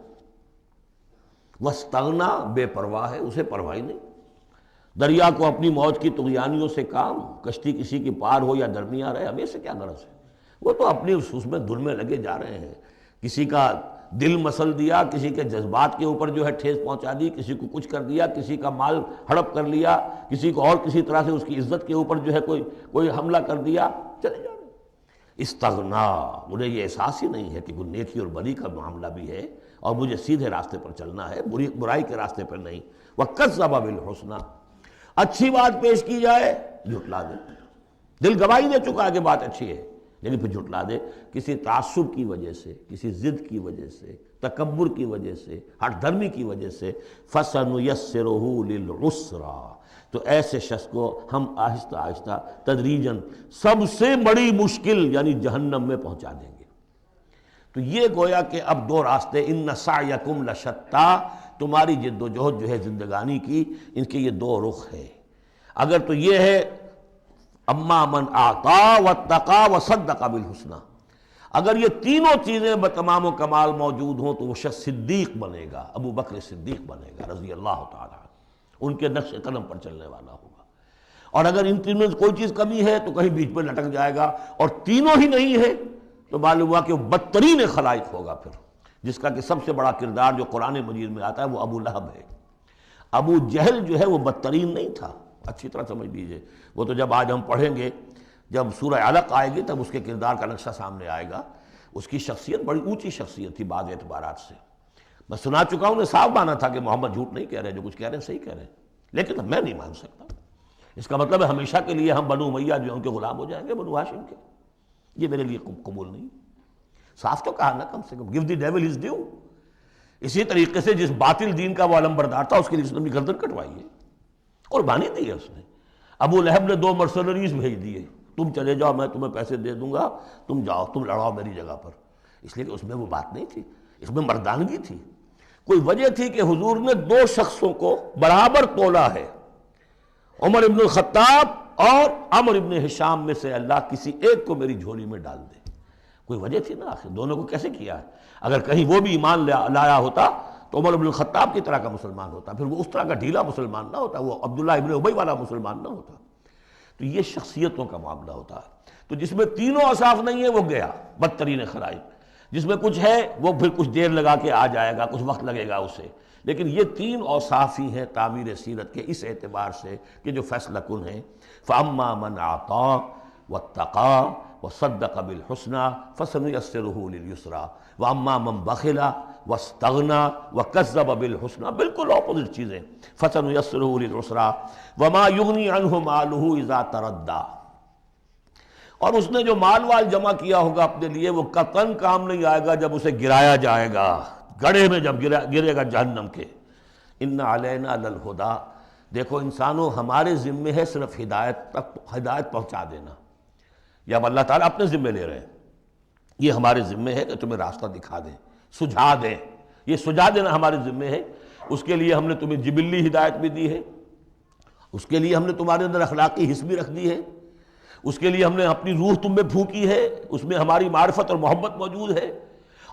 وَاسْتَغْنَىٰ، بے پرواہ ہے، اسے پرواہ ہی نہیں. دریا کو اپنی موج کی طغیانیوں سے کام، کشتی کسی کی پار ہو یا درمیان رہے، ہمیں سے کیا غرض ہے؟ وہ تو اپنی اس میں دھن میں لگے جا رہے ہیں. کسی کا دل مسل دیا، کسی کے جذبات کے اوپر جو ہے ٹھیس پہنچا دی، کسی کو کچھ کر دیا، کسی کا مال ہڑپ کر لیا، کسی کو اور کسی طرح سے اس کی عزت کے اوپر جو ہے کوئی حملہ کر دیا، چلے جا رہے. استغنا، انہیں یہ احساس ہی نہیں ہے کہ کوئی نیکی اور بری کا معاملہ بھی ہے اور مجھے سیدھے راستے پر چلنا ہے، برائی کے راستے پر نہیں. وَكَذَّبَ بِالْحُسْنَىٰ، اچھی بات پیش کی جائے جھٹلا دے. دل گواہی دے چکا ہے کہ بات اچھی ہے لیکن پھر جھٹلا دے، کسی تعصب کی وجہ سے، کسی ضد کی وجہ سے، تکبر کی وجہ سے، ہٹ دھرمی کی وجہ سے. فَسَنُيَسِّرُهُ لِلْعُسْرَىٰ، تو ایسے شخص کو ہم آہستہ آہستہ تدریجاً سب سے بڑی مشکل یعنی جہنم میں پہنچا دیں گے. تو یہ گویا کہ اب دو راستے، اِنَّ سَعْيَكُمْ لَشَتَّىٰ، تمہاری جد و جہد جو ہے زندگانی کی، ان کے یہ دو رخ ہے. اگر تو یہ ہے اما من اعطا واتقا وصدق بالحسنى، اگر یہ تینوں چیزیں بتمام و کمال موجود ہوں تو وہ شخص صدیق بنے گا، ابو بکر صدیق بنے گا رضی اللہ تعالی عنہ، ان کے نقش قدم پر چلنے والا ہوگا. اور اگر ان تینوں میں کوئی چیز کمی ہے تو کہیں بیچ میں لٹک جائے گا، اور تینوں ہی نہیں ہے تو معلوم ہوا کہ وہ بدترین خلائق ہوگا پھر، جس کا کہ سب سے بڑا کردار جو قرآن مجید میں آتا ہے وہ ابو لہب ہے. ابو جہل جو ہے وہ بدترین نہیں تھا، اچھی طرح سمجھ لیجئے. وہ تو جب آج ہم پڑھیں گے، جب سورہ علق آئے گی تب اس کے کردار کا نقشہ سامنے آئے گا. اس کی شخصیت بڑی اونچی شخصیت تھی بعض اعتبارات سے. میں سنا چکا ہوں، نے صاف مانا تھا کہ محمد جھوٹ نہیں کہہ رہے، جو کچھ کہہ رہے ہیں صحیح کہہ رہے ہیں، لیکن میں نہیں مان سکتا. اس کا مطلب ہے ہمیشہ کے لیے ہم بنو امیہ جو ان کے غلام ہو جائیں گے، بنو ہاشم کے. یہ میرے لیے قبول نہیں. صاف تو کہا نا کم سے کم، give the devil his due. اسی طریقے سے جس باطل دین کا وہ علمبردار تھا اس کے لیے اس نے اپنی گردن کٹوائی ہے، قربانی دی ہے اس نے. ابو لہب نے 2 مرسنریز بھیج دیے، تم چلے جاؤ، میں تمہیں پیسے دے دوں گا، تم جاؤ، تم لڑاؤ میری جگہ پر. اس لیے کہ اس میں وہ بات نہیں تھی، اس میں مردانگی تھی. کوئی وجہ تھی کہ حضور نے 2 شخصوں کو برابر تولا ہے، عمر ابن الخطاب اور عمر ابن ہشام میں سے اللہ کسی ایک کو میری جھولی میں ڈال دے. کوئی وجہ تھی نا، آخر دونوں کو کیسے کیا ہے؟ اگر کہیں وہ بھی ایمان لایا ہوتا تو عمر ابن الخطاب کی طرح کا مسلمان ہوتا، پھر وہ اس طرح کا ڈھیلا مسلمان نہ ہوتا، وہ عبداللہ ابن ابی والا مسلمان نہ ہوتا. تو یہ شخصیتوں کا معاملہ ہوتا ہے. تو جس میں تینوں اوصاف نہیں ہے وہ گیا بدترین خلائق، جس میں کچھ ہے وہ پھر کچھ دیر لگا کے آ جائے گا، کچھ وقت لگے گا اسے. لیکن یہ 3 اوصاف ہی ہیں تعمیر سیرت کے اس اعتبار سے کہ جو فیصلہ کن ہیں. فَأَمَّا مَنْ أَعْطَىٰ وَاتَّقَىٰ وَصَدَّقَ بِالْحُسْنَىٰ فَسَنُيَسِّرُهُ لِلْيُسْرَىٰ وَأَمَّا مَنْ بَخِلَ وَاسْتَغْنَىٰ وَكَذَّبَ بِالْحُسْنَىٰ، بالکل اپوزٹ چیزیں. فَسَنُيَسِّرُهُ لِلْعُسْرَىٰ وَمَا يُغْنِي عَنْهُ مَالُهُ إِذَا تَرَدَّىٰ، اور اس نے جو مال جمع کیا ہوگا اپنے لیے وہ قطعاً کام نہیں آئے گا جب اسے گرایا جائے گا، گڑھے میں جب گرے گا جہنم کے. إِنَّ عَلَيْنَا لَلْهُدَىٰ، دیکھو انسانوں ہمارے ذمے ہے صرف ہدایت پہنچا دینا. یہ اب اللہ تعالیٰ اپنے ذمے لے رہے ہیں، یہ ہمارے ذمے ہے کہ تمہیں راستہ دکھا دیں، سجھا دیں. یہ سجھا دینا ہمارے ذمے ہے. اس کے لیے ہم نے تمہیں جبلی ہدایت بھی دی ہے، اس کے لیے ہم نے تمہارے اندر اخلاقی حس بھی رکھ دی ہے، اس کے لیے ہم نے اپنی روح تم میں پھونکی ہے، اس میں ہماری معرفت اور محبت موجود ہے.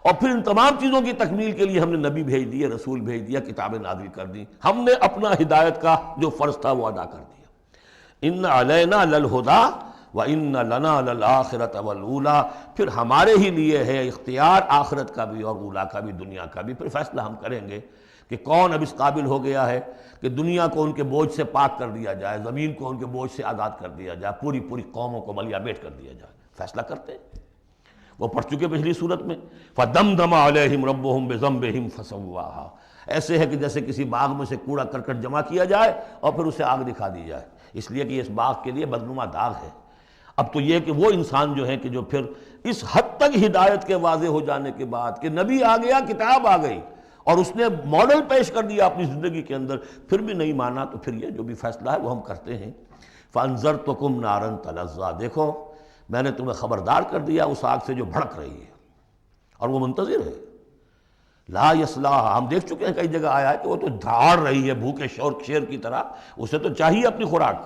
اور پھر ان تمام چیزوں کی تکمیل کے لیے ہم نے نبی بھیج دیے، رسول بھیج دیا، کتابیں نازل کر دی. ہم نے اپنا ہدایت کا جو فرض تھا وہ ادا کر دیا. ان علینا للہدیٰ وَإِنَّ لَنَا لَلْآخِرَةَ وَالْأُولَىٰ، پھر ہمارے ہی لیے ہے اختیار آخرت کا بھی اور اولا کا بھی، دنیا کا بھی. پھر فیصلہ ہم کریں گے کہ کون اب اس قابل ہو گیا ہے کہ دنیا کو ان کے بوجھ سے پاک کر دیا جائے، زمین کو ان کے بوجھ سے آزاد کر دیا جائے، پوری قوموں کو ملیہ بیٹ کر دیا جائے. فیصلہ کرتے ہیں۔ وہ پڑھ چکے پچھلی صورت میں، فَدَمْدَمَ عَلَيْهِمْ رَبُّهُمْ بِذَنبِهِمْ فَسَوَّاهَا، ایسے ہے کہ جیسے کسی باغ میں سے کوڑا کرکٹ جمع کیا جائے اور پھر اسے آگ دکھا دی جائے، اس لیے کہ اس باغ کے لیے بدنما داغ ہے۔ اب تو یہ کہ وہ انسان جو ہے کہ جو پھر اس حد تک ہدایت کے واضح ہو جانے کے بعد کہ نبی آ گیا، کتاب آ گئی اور اس نے ماڈل پیش کر دیا اپنی زندگی کے اندر، پھر بھی نہیں مانا، تو پھر یہ جو بھی فیصلہ ہے وہ ہم کرتے ہیں۔ فَأَنذَرْتُكُمْ نَارًا تَلَظَّىٰ، دیکھو میں نے تمہیں خبردار کر دیا اس آگ سے جو بھڑک رہی ہے اور وہ منتظر ہے۔ لا یصلاھا، ہم دیکھ چکے ہیں کئی جگہ آیا ہے کہ وہ تو دھاڑ رہی ہے بھوکے شیر کی طرح، اسے تو چاہیے اپنی خوراک۔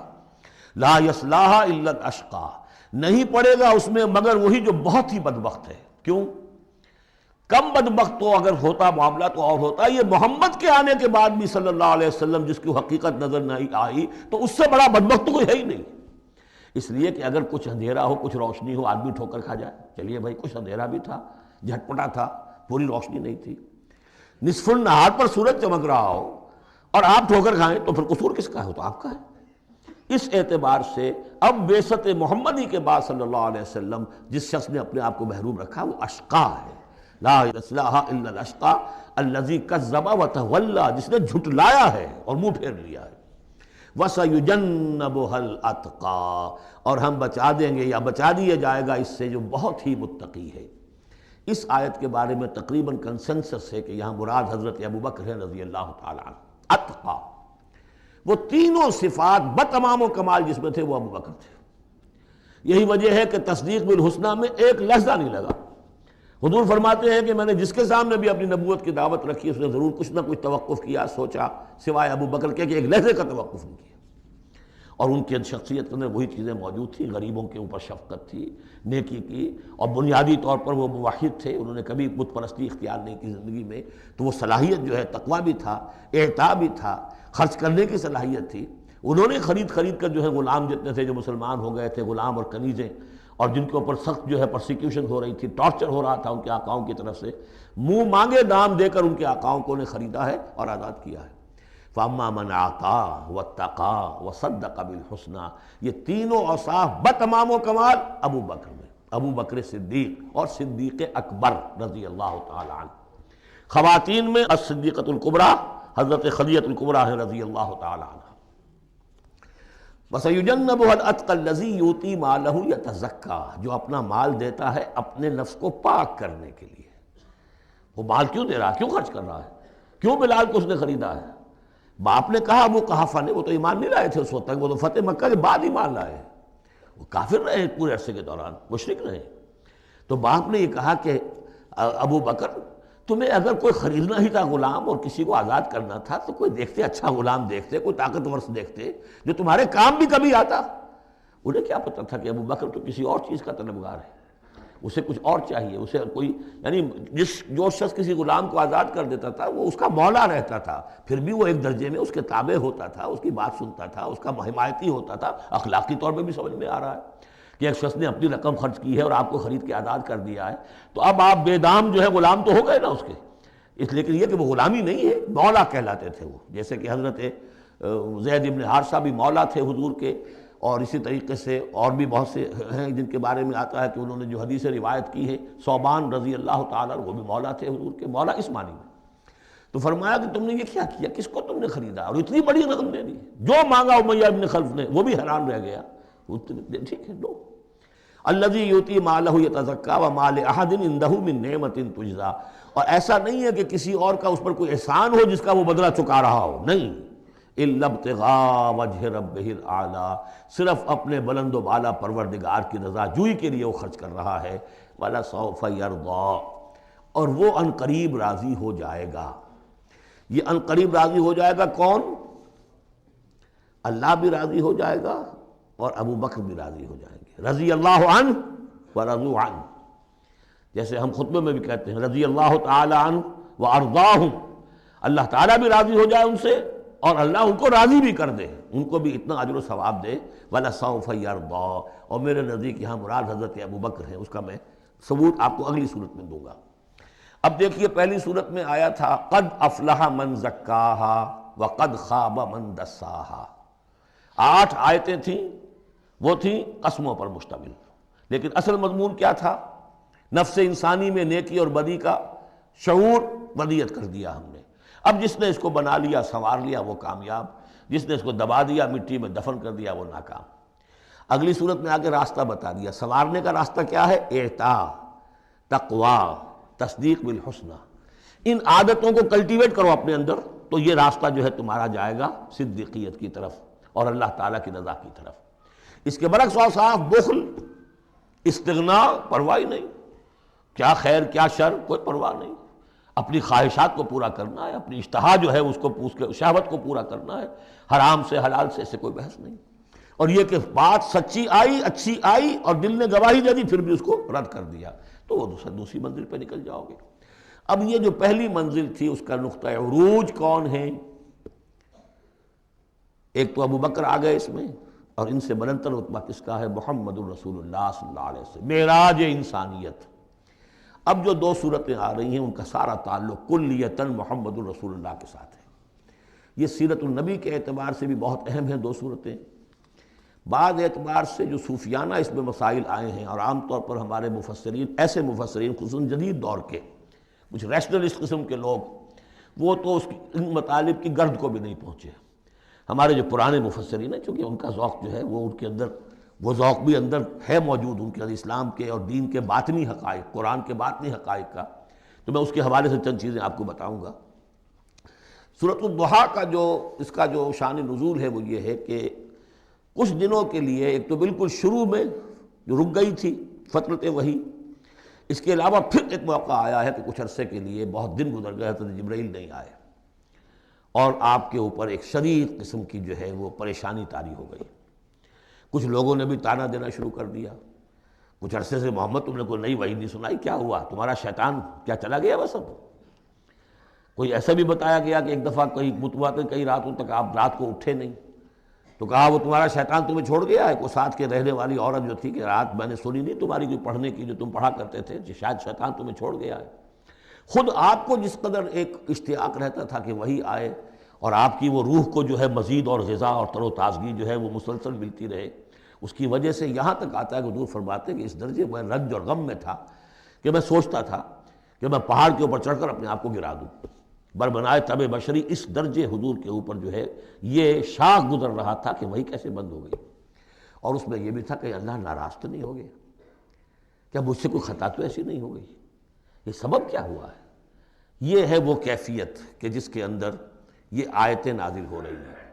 لا یصلاھا الا الاشقی، نہیں پڑے گا اس میں مگر وہی جو بہت ہی بدبخت ہے۔ کیوں؟ کم بدبخت تو اگر ہوتا معاملہ تو اور ہوتا، یہ محمد کے آنے کے بعد بھی صلی اللہ علیہ وسلم جس کی حقیقت نظر نہیں آئی تو اس سے بڑا بدبخت تو کوئی ہے ہی نہیں۔ اس لیے کہ اگر کچھ اندھیرا ہو، کچھ روشنی ہو، آدمی ٹھوکر کھا جائے، چلیے بھائی کچھ اندھیرا بھی تھا، جھٹپٹا تھا، پوری روشنی نہیں تھی، نصف النہار پر سورج چمک رہا ہو اور آپ ٹھوکر کھائیں تو پھر قصور کس کا ہے؟ تو آپ کا ہے۔ اس اعتبار سے اب بعثت محمدی کے بعد صلی اللہ علیہ وسلم جس شخص نے اپنے آپ کو محروم رکھا وہ اشقا ہے۔ لا یصلاھا الا الاشقی الذی کذب وتولی، جس نے جھٹلایا ہے اور منہ پھیر لیا ہے۔ وَسَيُجَنَّبُهَا الْأَتْقَى، اور ہم بچا دیں گے یا بچا دیا جائے گا اس سے جو بہت ہی متقی ہے۔ اس آیت کے بارے میں تقریباً کنسنسس ہے کہ یہاں مراد حضرت ابوبکر ہے رضی اللہ تعالیٰ عنہ۔ اتقا، وہ تینوں صفات بتمام و کمال جس میں تھے وہ ابوبکر تھے۔ یہی وجہ ہے کہ تصدیق بالحسنہ میں ایک لحظہ نہیں لگا۔ حضور فرماتے ہیں کہ میں نے جس کے سامنے بھی اپنی نبوت کی دعوت رکھی اس نے ضرور کچھ نہ کچھ توقف کیا، سوچا، سوائے ابوبکر کے کہ ایک لحظے کا توقف نہیں کیا۔ اور ان کی شخصیت میں وہی چیزیں موجود تھیں، غریبوں کے اوپر شفقت تھی، نیکی کی، اور بنیادی طور پر وہ موحد تھے، انہوں نے کبھی بت پرستی اختیار نہیں کی زندگی میں، تو وہ صلاحیت جو ہے تقویٰ بھی تھا، اعطاء بھی تھا، خرچ کرنے کی صلاحیت تھی۔ انہوں نے خرید کر جو ہے غلام جتنے تھے جو مسلمان ہو گئے تھے، غلام اور کنیزیں، اور جن کے اوپر سخت جو ہے پرسیکیوشن ہو رہی تھی، ٹارچر ہو رہا تھا ان کے آقاؤں کی طرف سے، منہ مانگے دام دے کر ان کے آقاؤں کو نے خریدا ہے اور آزاد کیا ہے۔ فَأَمَّا مَنْ أَعْطَىٰ وَاتَّقَىٰ وَصَدَّقَ بِالْحُسْنَىٰ، یہ تینوں اوصاف بتمام و کمال ابو بکر میں، ابو بکر صدیق اور صدیق اکبر رضی اللہ تعالی عنہ۔ خواتین میں الصدیقۃ الکبریٰ حضرت خدیجہ الکبریٰ ہے رضی اللہ تعالی عنہ۔ وَسَيُجَنَّبُهَا الْأَتْقَى الَّذِي يُؤْتِي مَالَهُ يَتَزَكَّىٰ، جو اپنا مال دیتا ہے اپنے نفس کو پاک کرنے کے لیے۔ وہ مال کیوں دے رہا ہے؟ کیوں خرچ کر رہا ہے؟ کیوں بلال کو اس نے خریدا ہے؟ باپ نے کہا ابو قحافہ نے، وہ تو ایمان نہیں لائے تھے اس وقت تک، وہ تو فتح مکہ کے بعد ایمان لائے، وہ کافر رہے پورے عرصے کے دوران، مشرک رہے۔ تو باپ نے یہ کہا کہ ابو بکر تمہیں اگر کوئی خریدنا ہی تھا غلام اور کسی کو آزاد کرنا تھا تو کوئی دیکھتے، اچھا غلام دیکھتے، کوئی طاقتور سے دیکھتے جو تمہارے کام بھی کبھی آتا۔ انہیں کیا پتہ تھا کہ ابو بکر تو کسی اور چیز کا طلبگار ہے، اسے کچھ اور چاہیے، اسے کوئی، یعنی جو شخص کسی غلام کو آزاد کر دیتا تھا وہ اس کا مولا رہتا تھا، پھر بھی وہ ایک درجے میں اس کے تابع ہوتا تھا، اس کی بات سنتا تھا، اس کا حمایتی ہوتا تھا۔ اخلاقی طور پہ بھی سمجھ میں آ رہا ہے کہ ایک شخص نے اپنی رقم خرچ کی ہے اور آپ کو خرید کے آزاد کر دیا ہے تو اب آپ بے دام جو ہے غلام تو ہو گئے نا اس کے، اس لیے کہ یہ کہ وہ غلامی نہیں ہے، مولا کہلاتے تھے وہ، جیسے کہ حضرت زید ابن حارثہ بھی مولا تھے حضور کے، اور اسی طریقے سے اور بھی بہت سے ہیں جن کے بارے میں آتا ہے کہ انہوں نے جو حدیث روایت کی ہے، ثوبان رضی اللہ تعالیٰ وہ بھی مولا تھے حضور کے، مولا اس معنی میں۔ تو فرمایا کہ تم نے یہ کیا کیا، کس کو تم نے خریدا اور اتنی بڑی رقم دے دی؟ جو مانگا امیہ ابن خلف نے، وہ بھی حیران رہ گیا، ٹھیک ہے دو۔ الذی یؤتی مالہ یتزکیٰ وما لأحد عندہ من نعمۃ تجزیٰ، اور ایسا نہیں ہے کہ کسی اور کا اس پر کوئی احسان ہو جس کا وہ بدلہ چکا رہا ہو، نہیں، الا ابتغاء وجہ ربہ الاعلیٰ، صرف اپنے بلند و بالا پروردگار کی رضا جوئی کے لیے وہ خرچ کر رہا ہے۔ وَلَسَوْفَ يَرْضَىٰ، اور وہ ان قریب راضی ہو جائے گا۔ یہ ان قریب راضی ہو جائے گا کون؟ اللہ بھی راضی ہو جائے گا اور ابو بکر بھی راضی ہو جائیں گے، رضی اللہ عنہ ورضوا عنہ، جیسے ہم خطبے میں بھی کہتے ہیں رضی اللہ تعالی عنہ وارضاہم، اللہ تعالیٰ بھی راضی ہو جائے ان سے اور اللہ ان کو راضی بھی کر دے، ان کو بھی اتنا اجر و ثواب دے۔ وَلَسَوْفَ يَرْضَىٰ، اور میرے نزدیک یہاں مراد حضرت ابو بکر ہیں، اس کا میں ثبوت آپ کو اگلی صورت میں دوں گا۔ اب دیکھیے پہلی صورت میں آیا تھا قد افلح من زکاہا وقد خاب من دساہا، 8 آیتیں تھیں، وہ تھیں قسموں پر مشتمل، لیکن اصل مضمون کیا تھا؟ نفس انسانی میں نیکی اور بدی کا شعور ودیت کر دیا ہم نے۔ اب جس نے اس کو بنا لیا، سنوار لیا، وہ کامیاب، جس نے اس کو دبا دیا، مٹی میں دفن کر دیا، وہ ناکام۔ اگلی صورت میں آگے راستہ بتا دیا۔ سنوارنے کا راستہ کیا ہے؟ اعطاء، تقویٰ، تصدیق بالحسنہ۔ ان عادتوں کو کلٹیویٹ کرو اپنے اندر، تو یہ راستہ جو ہے تمہارا جائے گا صدیقیت کی طرف اور اللہ تعالیٰ کی رضا کی طرف۔ اس کے برعکس اور صاف بخل، استغنا، پرواہ نہیں، کیا خیر کیا شر، کوئی پرواہ نہیں، اپنی خواہشات کو پورا کرنا ہے، اپنی اشتہا جو ہے اس کو پوچھ کے شہوت کو پورا کرنا ہے، حرام سے حلال سے، اس سے کوئی بحث نہیں۔ اور یہ کہ بات سچی آئی، اچھی آئی اور دل نے گواہی دے دی، پھر بھی اس کو رد کر دیا، تو وہ دوسری منزل پہ نکل جاؤ گے۔ اب یہ جو پہلی منزل تھی اس کا نقطہ عروج کون ہے؟ ایک تو ابو بکر آ گئے اس میں، اور ان سے بلندتر رتبہ کس کا ہے؟ محمد الرسول اللہ صلی اللہ علیہ وسلم، معراج انسانیت۔ اب جو دو صورتیں آ رہی ہیں ان کا سارا تعلق کلیتاً محمد الرسول اللہ کے ساتھ ہے۔ یہ سیرت النبی کے اعتبار سے بھی بہت اہم ہیں دو صورتیں۔ بعض اعتبار سے جو صوفیانہ اس میں مسائل آئے ہیں، اور عام طور پر ہمارے مفسرین، ایسے مفسرین خصوصاً جدید دور کے کچھ ریشنلسٹ قسم کے لوگ، وہ تو ان مطالب کی گرد کو بھی نہیں پہنچے۔ ہمارے جو پرانے مفسرین ہیں، چونکہ ان کا ذوق جو ہے وہ ان کے اندر، وہ ذوق بھی اندر ہے موجود ان کے اندر، اسلام کے اور دین کے باطنی حقائق، قرآن کے باطنی حقائق کا، تو میں اس کے حوالے سے چند چیزیں آپ کو بتاؤں گا۔ سورۃ الضحیٰ کا اس کا جو شان نزول ہے وہ یہ ہے کہ کچھ دنوں کے لیے، ایک تو بالکل شروع میں جو رک گئی تھی فترت وحی، اس کے علاوہ پھر ایک موقع آیا ہے کہ کچھ عرصے کے لیے بہت دن گزر گئے، حضرت جبرائیل نہیں آئے، اور آپ کے اوپر ایک شدید قسم کی جو ہے وہ پریشانی طاری ہو گئی۔ کچھ لوگوں نے بھی طعنہ دینا شروع کر دیا، کچھ عرصے سے محمد تم نے کوئی نئی وحی نہیں سنائی، کیا ہوا تمہارا شیطان کیا چلا گیا بس؟ اب کوئی ایسا بھی بتایا گیا کہ ایک دفعہ کئی متواتر کئی راتوں تک آپ رات کو اٹھے نہیں، تو کہا وہ تمہارا شیطان تمہیں چھوڑ گیا ہے۔ کوئی ساتھ کے رہنے والی عورت جو تھی کہ رات میں نے سنی نہیں تمہاری کوئی پڑھنے کی جو تم پڑھا کرتے تھے، شاید شیطان تمہیں چھوڑ گیا ہے۔ خود آپ کو جس قدر ایک اشتیاق رہتا تھا کہ وہی آئے اور آپ کی وہ روح کو جو ہے مزید اور غذا اور تر و تازگی جو ہے وہ مسلسل ملتی رہے، اس کی وجہ سے یہاں تک آتا ہے کہ حضور فرماتے ہیں کہ اس درجے میں رنج اور غم میں تھا کہ میں سوچتا تھا کہ میں پہاڑ کے اوپر چڑھ کر اپنے آپ کو گرا دوں۔ بربنائے طب بشری، اس درجے حضور کے اوپر جو ہے یہ شاخ گزر رہا تھا کہ وہی کیسے بند ہو گئی۔ اور اس میں یہ بھی تھا کہ اللہ ناراض تو نہیں ہو گیا، کیا مجھ سے کوئی خطا تو ایسی نہیں ہو گئی؟ یہ سبب کیا ہوا ہے؟ یہ ہے وہ کیفیت کہ جس کے اندر یہ آیتیں نازل ہو رہی ہیں۔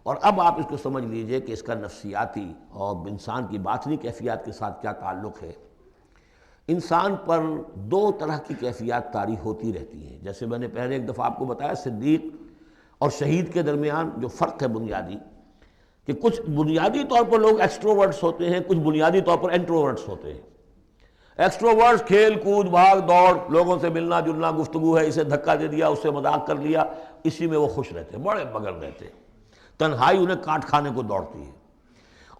اور اب آپ اس کو سمجھ لیجئے کہ اس کا نفسیاتی اور انسان کی باطنی کیفیات کے ساتھ کیا تعلق ہے۔ انسان پر دو طرح کی کیفیات طاری ہوتی رہتی ہیں، جیسے میں نے پہلے ایک دفعہ آپ کو بتایا صدیق اور شہید کے درمیان جو فرق ہے بنیادی، کہ کچھ بنیادی طور پر لوگ ایکسٹروورٹس ہوتے ہیں، کچھ بنیادی طور پر انٹروورٹس ہوتے ہیں۔ ایکسٹروورٹس کھیل کود بھاگ دوڑ، لوگوں سے ملنا جلنا، گفتگو ہے، اسے دھکا دے دیا، اس سے مذاق کر لیا، اسی میں وہ خوش رہتے ہیں، بڑے مگن رہتے ہیں، تنہائی انہیں کاٹ کھانے کو دوڑتی ہے۔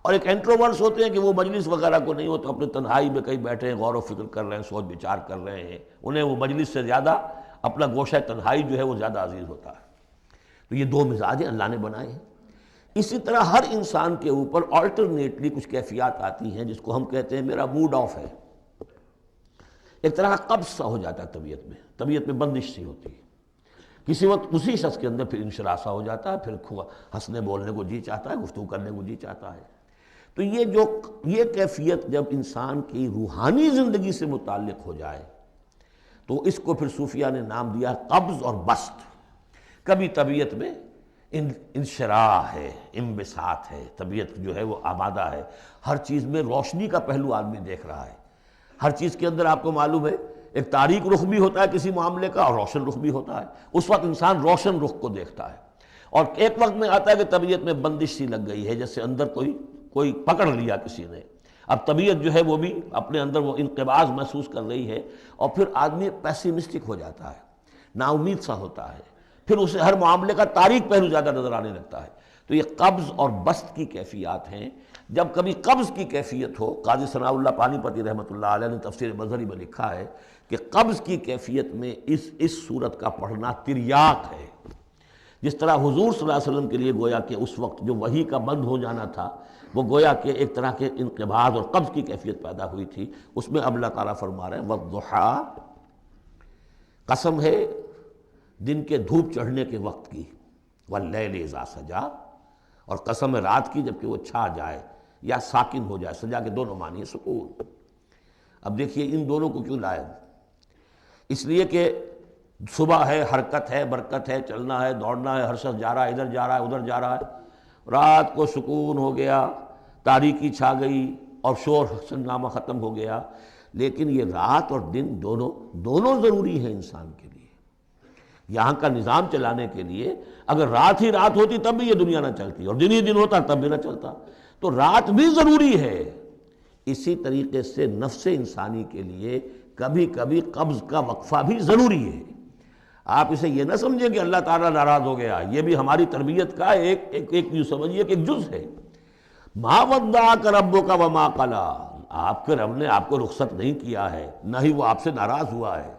اور ایک انٹروورٹس ہوتے ہیں کہ وہ مجلس وغیرہ کو نہیں ہوتے، اپنے تنہائی میں کہیں بیٹھے ہیں، غور و فکر کر رہے ہیں، سوچ بچار کر رہے ہیں، انہیں وہ مجلس سے زیادہ اپنا گوشہ تنہائی جو ہے وہ زیادہ عزیز ہوتا ہے۔ تو یہ دو مزاج اللہ نے بنائے ہیں۔ اسی طرح ہر انسان کے اوپر آلٹرنیٹلی کچھ کیفیات آتی ہیں، جس کو ہم کہتے ہیں میرا موڈ آف ہے، ایک طرح کا قبض سا ہو جاتا ہے طبیعت میں بندش سی ہوتی ہے، کسی وقت اسی شخص کے اندر پھر انشراح سا ہو جاتا ہے، پھر ہنسنے بولنے کو جی چاہتا ہے، گفتگو کرنے کو جی چاہتا ہے۔ تو یہ کیفیت جب انسان کی روحانی زندگی سے متعلق ہو جائے تو اس کو پھر صوفیہ نے نام دیا قبض اور بسط۔ کبھی طبیعت میں انشراح ہے، انبساط ہے، طبیعت جو ہے وہ آمادہ ہے، ہر چیز میں روشنی کا پہلو آدمی دیکھ رہا ہے، ہر چیز کے اندر آپ کو معلوم ہے ایک تاریک رخ بھی ہوتا ہے کسی معاملے کا اور روشن رخ بھی ہوتا ہے، اس وقت انسان روشن رخ کو دیکھتا ہے۔ اور ایک وقت میں آتا ہے کہ طبیعت میں بندش سی لگ گئی ہے، جیسے اندر کوئی پکڑ لیا کسی نے، اب طبیعت جو ہے وہ بھی اپنے اندر وہ انقباض محسوس کر رہی ہے، اور پھر آدمی پیسیمسٹک ہو جاتا ہے، نا امید سا ہوتا ہے، پھر اسے ہر معاملے کا تاریک پہلو زیادہ نظر آنے لگتا ہے۔ تو یہ قبض اور بسط کی کیفیات ہیں۔ جب کبھی قبض کی کیفیت ہو، قاضی ثناء اللہ پانی پتی رحمۃ اللہ علیہ نے تفسیر مظہری میں لکھا ہے کہ قبض کی کیفیت میں اس صورت کا پڑھنا تریاق ہے۔ جس طرح حضور صلی اللہ علیہ وسلم کے لیے گویا کہ اس وقت جو وحی کا بند ہو جانا تھا وہ گویا کہ ایک طرح کے انقباض اور قبض کی کیفیت پیدا ہوئی تھی، اس میں اب اللہ تعالیٰ فرما رہے ہیں والضحیٰ، قسم ہے دن کے دھوپ چڑھنے کے وقت کی، واللیل اذا سجا، اور قسم ہے رات کی جبکہ وہ چھا جائے یا ساکن ہو جائے، سجا کے دونوں معنی ہے سکون۔ اب دیکھیے ان دونوں کو کیوں لائے؟ اس لیے کہ صبح ہے، حرکت ہے، برکت ہے، چلنا ہے، دوڑنا ہے، ہر شخص جا رہا ہے، ادھر جا رہا ہے، ادھر جا رہا ہے۔ رات کو سکون ہو گیا، تاریکی چھا گئی اور شور ہنگامہ ختم ہو گیا، لیکن یہ رات اور دن دونوں ضروری ہیں انسان کے لیے۔ یہاں کا نظام چلانے کے لیے اگر رات ہی رات ہوتی تب بھی یہ دنیا نہ چلتی، اور دن ہی دن ہوتا تب بھی نہ چلتا، تو رات بھی ضروری ہے۔ اسی طریقے سے نفس انسانی کے لیے کبھی کبھی قبض کا وقفہ بھی ضروری ہے۔ آپ اسے یہ نہ سمجھیں کہ اللہ تعالیٰ ناراض ہو گیا، یہ بھی ہماری تربیت کا ایک یوں سمجھیے کہ ایک جز ہے۔ ما ودعک ربک وما قلی، آپ کے رب نے آپ کو رخصت نہیں کیا ہے، نہ ہی وہ آپ سے ناراض ہوا ہے۔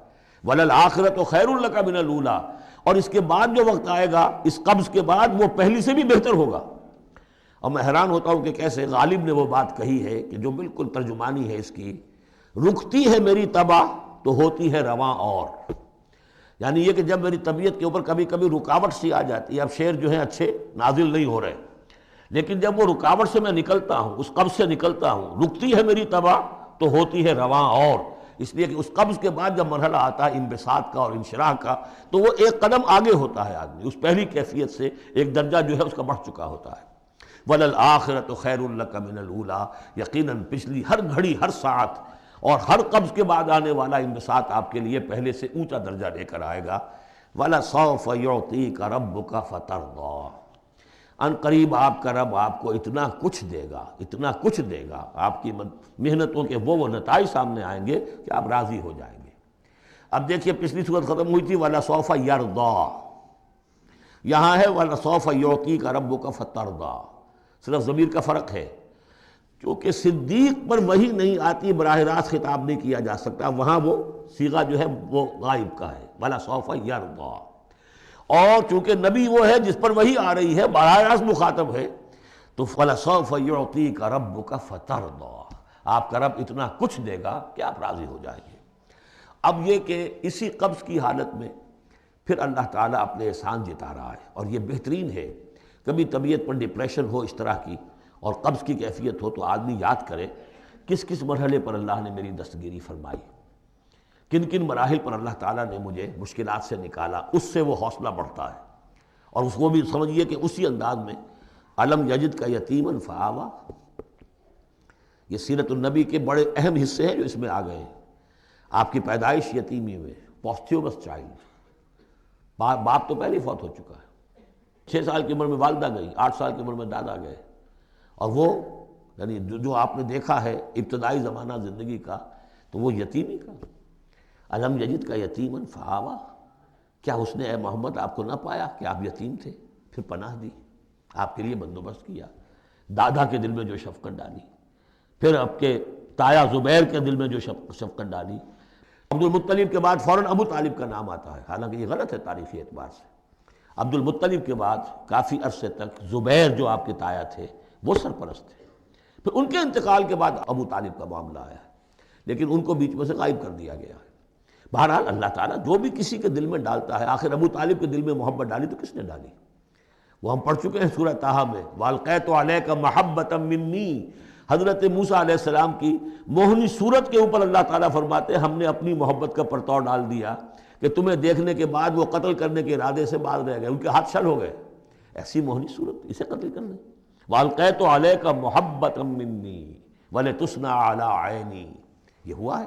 وللآخرۃ خیر لک من الاولی، اور اس کے بعد جو وقت آئے گا اس قبض کے بعد وہ پہلی سے بھی بہتر ہوگا۔ اور میں حیران ہوتا ہوں کہ کیسے غالب نے وہ بات کہی ہے کہ جو بالکل ترجمانی ہے اس کی، رکتی ہے میری طبع تو ہوتی ہے رواں اور، یعنی یہ کہ جب میری طبیعت کے اوپر کبھی کبھی رکاوٹ سی آ جاتی ہے، اب شعر جو ہیں اچھے نازل نہیں ہو رہے، لیکن جب وہ رکاوٹ سے میں نکلتا ہوں، اس قبض سے نکلتا ہوں، رکتی ہے میری طبع تو ہوتی ہے رواں اور، اس لیے کہ اس قبض کے بعد جب مرحلہ آتا ہے انبساط کا اور انشراح کا تو وہ ایک قدم آگے ہوتا ہے، آدمی اس پہلی کیفیت سے ایک درجہ جو ہے اس کا بڑھ چکا ہوتا ہے۔ وَلَلْآخِرَةُ خَيْرٌ لَكَ مِنَ الْأُولَىٰ، یقیناً پچھلی ہر گھڑی، ہر ساعت اور ہر قبض کے بعد آنے والا انبساط آپ کے لیے پہلے سے اونچا درجہ لے کر آئے گا۔ وَلَسَوْفَ يُعْطِيكَ رَبُّكَ فَتَرْضَىٰ، ان قریب آپ کا رب آپ کو اتنا کچھ دے گا، اتنا کچھ دے گا، آپ کی محنتوں کے وہ نتائج سامنے آئیں گے کہ آپ راضی ہو جائیں گے۔ اب دیکھیے پچھلی صورت ختم ہوئی تھی وَلَسَوْفَ يَرْضَىٰ، یہاں ہے وَلَسَوْفَ يُعْطِيكَ رَبُّكَ فَتَرْضَىٰ، صرف ضمیر کا فرق ہے، چونکہ صدیق پر وحی نہیں آتی براہ راست خطاب نہیں کیا جا سکتا، وہاں وہ صیغہ جو ہے وہ غائب کا ہے وَلَسَوْفَ يَرْضَىٰ، اور چونکہ نبی وہ ہے جس پر وحی آ رہی ہے، براہ راست مخاطب ہے، تو وَلَسَوْفَ يُعْطِيكَ رَبُّكَ فَتَرْضَىٰ، آپ کا رب اتنا کچھ دے گا کہ آپ راضی ہو جائیں گے۔ اب یہ کہ اسی قبض کی حالت میں پھر اللہ تعالیٰ اپنے احسان جتا رہا ہے، اور یہ بہترین ہے۔ کبھی طبیعت پر ڈپریشن ہو اس طرح کی اور قبض کی کیفیت ہو تو آدمی یاد کرے کس کس مرحلے پر اللہ نے میری دستگیری فرمائی، کن کن مراحل پر اللہ تعالیٰ نے مجھے مشکلات سے نکالا، اس سے وہ حوصلہ بڑھتا ہے۔ اور اس کو بھی سمجھیے کہ اسی انداز میں الم یجد کا یتیما فآویٰ، یہ سیرت النبی کے بڑے اہم حصے ہیں جو اس میں آ گئے ہیں۔ آپ کی پیدائش یتیمی میں، پوسٹیومس چائلڈ، باپ تو پہلے فوت ہو چکا ہے، 6 سال کی عمر میں والدہ گئی، 8 سال کی عمر میں دادا گئے، اور وہ یعنی جو آپ نے دیکھا ہے ابتدائی زمانہ زندگی کا تو وہ یتیمی کا۔ الم یجد کا یتیما فآویٰ، کیا اس نے اے محمد آپ کو نہ پایا کہ آپ یتیم تھے، پھر پناہ دی، آپ کے لیے بندوبست کیا، دادا کے دل میں جو شفقت ڈالی، پھر آپ کے تایا زبیر کے دل میں جو شفقت ڈالی۔ عبد المطلب کے بعد فوراً ابو طالب کا نام آتا ہے، حالانکہ یہ غلط ہے تاریخی اعتبار سے۔ عبد المطلب کے بعد کافی عرصے تک زبیر جو آپ کے تایا تھے وہ سرپرست تھے، پھر ان کے انتقال کے بعد ابو طالب کا معاملہ آیا، لیکن ان کو بیچ میں سے غائب کر دیا گیا ہے۔ بہرحال اللہ تعالیٰ جو بھی کسی کے دل میں ڈالتا ہے، آخر ابو طالب کے دل میں محبت ڈالی تو کس نے ڈالی؟ وہ ہم پڑھ چکے ہیں سورہ طٰہٰ میں، وَأَلْقَيْتُ عَلَيْكَ مَحَبَّةً مِّنِّي، حضرت موسیٰ علیہ السلام کی موہنی صورت کے اوپر اللہ تعالیٰ فرماتے ہیں ہم نے اپنی محبت کا پرتو ڈال دیا کہ تمہیں دیکھنے کے بعد وہ قتل کرنے کے ارادے سے باز رہ گئے، ان کے ہاتھ شل ہو گئے، ایسی موہنی صورت اسے قتل کر لیں۔ وَأَلْقَيْتُ عَلَيْكَ مَحَبَّةً مِّنِّي وَلِتُصْنَعَ عَلَىٰ عَيْنِي، یہ ہوا ہے۔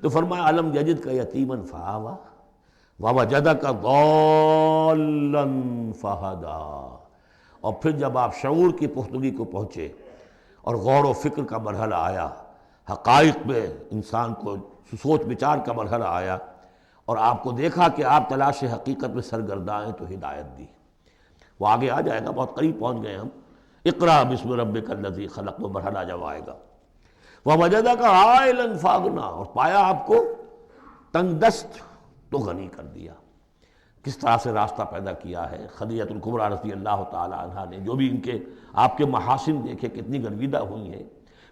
تو فرمایا الم یجد کا یتیما فآویٰ ووجدک ضالا فہدیٰ، اور پھر جب آپ شعور کی پختگی کو پہنچے اور غور و فکر کا مرحلہ آیا، حقائق میں انسان کو سوچ بچار کا مرحلہ آیا، اور آپ کو دیکھا کہ آپ تلاش حقیقت میں سرگرداں ہیں تو ہدایت دی۔ وہ آگے آ جائے گا، بہت قریب پہنچ گئے ہم، اقرأ بسم ربک الذی خلق، وہ مرحلہ جب آئے گا۔ وَوَجَدَكَ عَائِلًا فَأَغْنَىٰ، اور پایا آپ کو تنگ دست تو غنی کر دیا۔ کس طرح سے راستہ پیدا کیا ہے۔ خدیجہ الکبریٰ رضی اللہ تعالی عنہا نے جو بھی ان کے آپ کے محاسن دیکھے کتنی گرویدہ ہوئی ہیں،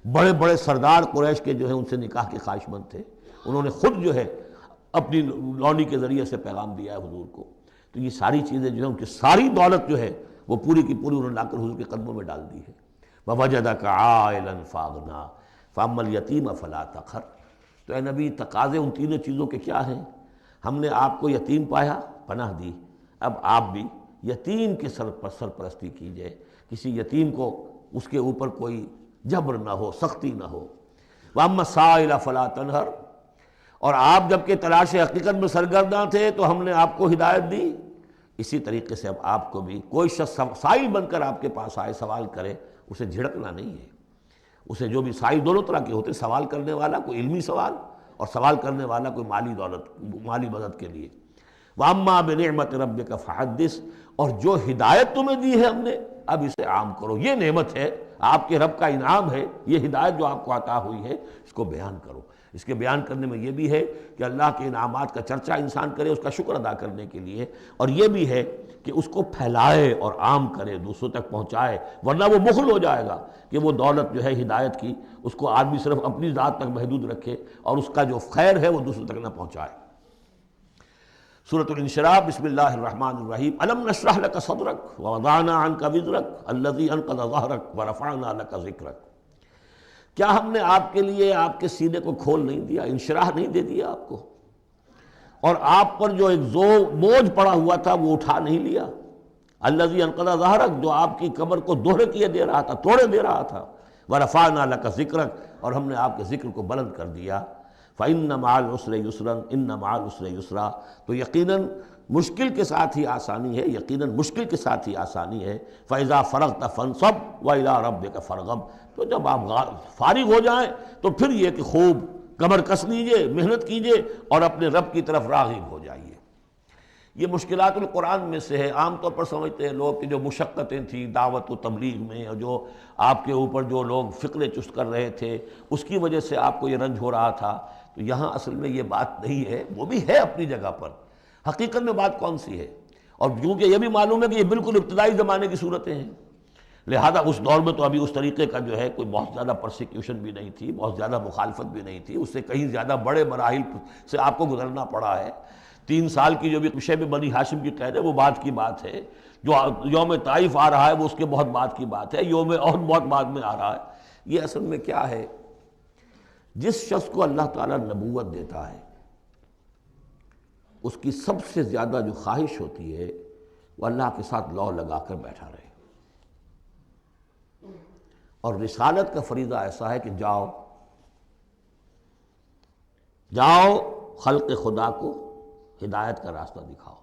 بڑے بڑے سردار قریش کے جو ہے ان سے نکاح کے خواہش مند تھے، انہوں نے خود جو ہے اپنی لونی کے ذریعے سے پیغام دیا ہے حضور کو۔ تو یہ ساری چیزیں جو ہیں ان کی ساری دولت جو ہے وہ پوری کی پوری انہوں نے لا کر حضور کے قدموں میں ڈال دی ہے۔ وَوَجَدَكَ عَائِلًا فَأَغْنَىٰ فَأَمَّا الْيَتِيمَ فَلَا تَقْهَرْ۔ تو اے نبی تقاضے ان تینوں چیزوں کے کیا ہیں؟ ہم نے آپ کو یتیم پایا، پناہ دی، اب آپ بھی یتیم کے سرپرستی کیجئے، کسی یتیم کو اس کے اوپر کوئی جبر نہ ہو، سختی نہ ہو۔ وَأَمَّا السَّائِلَ فَلَا تَنْهَرْ، اور آپ جب کہ تلاش حقیقت میں سرگرداں تھے تو ہم نے آپ کو ہدایت دی، اسی طریقے سے اب آپ کو بھی کوئی شخص سائل بن کر آپ کے پاس آئے، سوال کرے، اسے جھڑکنا نہیں ہے۔ اسے جو بھی سائل دونوں طرح کے ہوتے، سوال کرنے والا کوئی علمی سوال اور سوال کرنے والا کوئی مالی دولت، مالی مدد کے لیے۔ وَأَمَّا بِنِعْمَةِ رَبِّكَ فَحَدِّثْ، اور جو ہدایت تمہیں دی ہے ہم نے اب اسے عام کرو، یہ نعمت ہے، آپ کے رب کا انعام ہے، یہ ہدایت جو آپ کو عطا ہوئی ہے اس کو بیان کرو۔ اس کے بیان کرنے میں یہ بھی ہے کہ اللہ کے انعامات کا چرچا انسان کرے اس کا شکر ادا کرنے کے لیے، اور یہ بھی ہے کہ اس کو پھیلائے اور عام کرے، دوسروں تک پہنچائے، ورنہ وہ بخل ہو جائے گا کہ وہ دولت جو ہے ہدایت کی اس کو آدمی صرف اپنی ذات تک محدود رکھے اور اس کا جو خیر ہے وہ دوسروں تک نہ پہنچائے۔ سورۃ الانشراح، بسم اللہ الرحمن الرحیم۔ الم نشرح لک صدرک ووضعنا عنک وزرک الذی انقض ظہرک ورفعنا لک ذکرک۔ کیا ہم نے آپ کے لیے آپ کے سینے کو کھول نہیں دیا، انشراح نہیں دے دیا آپ کو، اور آپ پر جو ایک بوجھ پڑا ہوا تھا وہ اٹھا نہیں لیا۔ الذی انقض ظہرک، جو آپ کی کمر کو دوہرے کیے دے رہا تھا، توڑے دے رہا تھا۔ ورفعنا لک ذکرک، اور ہم نے آپ کے ذکر کو بلند کر دیا۔ فإن مع العسر یسرا ان مع العسر یسرا، تو یقیناً مشکل کے ساتھ ہی آسانی ہے، یقیناً مشکل کے ساتھ ہی آسانی ہے۔ فإذا فرغت فانصب وإلى ربك فارغب، تو جب آپ فارغ ہو جائیں تو پھر یہ کہ خوب کمر کس لیجئے، محنت کیجئے اور اپنے رب کی طرف راغب ہو جائیے۔ یہ مشکلات القرآن میں سے ہے۔ عام طور پر سمجھتے ہیں لوگ کہ جو مشقتیں تھیں دعوت و تبلیغ میں، اور جو آپ کے اوپر جو لوگ فکرے چست کر رہے تھے اس کی وجہ سے آپ کو یہ رنج ہو رہا تھا، تو یہاں اصل میں یہ بات نہیں ہے، وہ بھی ہے اپنی جگہ پر، حقیقت میں بات کون سی ہے؟ اور کیونکہ یہ بھی معلوم ہے کہ یہ بالکل ابتدائی زمانے کی صورتیں ہیں، لہذا اس دور میں تو ابھی اس طریقے کا جو ہے کوئی بہت زیادہ پرسیکیوشن بھی نہیں تھی، بہت زیادہ مخالفت بھی نہیں تھی، اس سے کہیں زیادہ بڑے مراحل سے آپ کو گزرنا پڑا ہے۔ 3 سال کی جو بھی شیب بنی ہاشم کی قید ہے وہ بعد کی بات ہے، جو یوم طائف آ رہا ہے وہ اس کے بہت بعد کی بات ہے، یوم اور بہت بعد میں آ رہا ہے۔ یہ اصل میں کیا ہے، جس شخص کو اللہ تعالیٰ نبوت دیتا ہے اس کی سب سے زیادہ جو خواہش ہوتی ہے وہ اللہ کے ساتھ لو لگا کر بیٹھا رہے، اور رسالت کا فریضہ ایسا ہے کہ جاؤ خلق خدا کو ہدایت کا راستہ دکھاؤ۔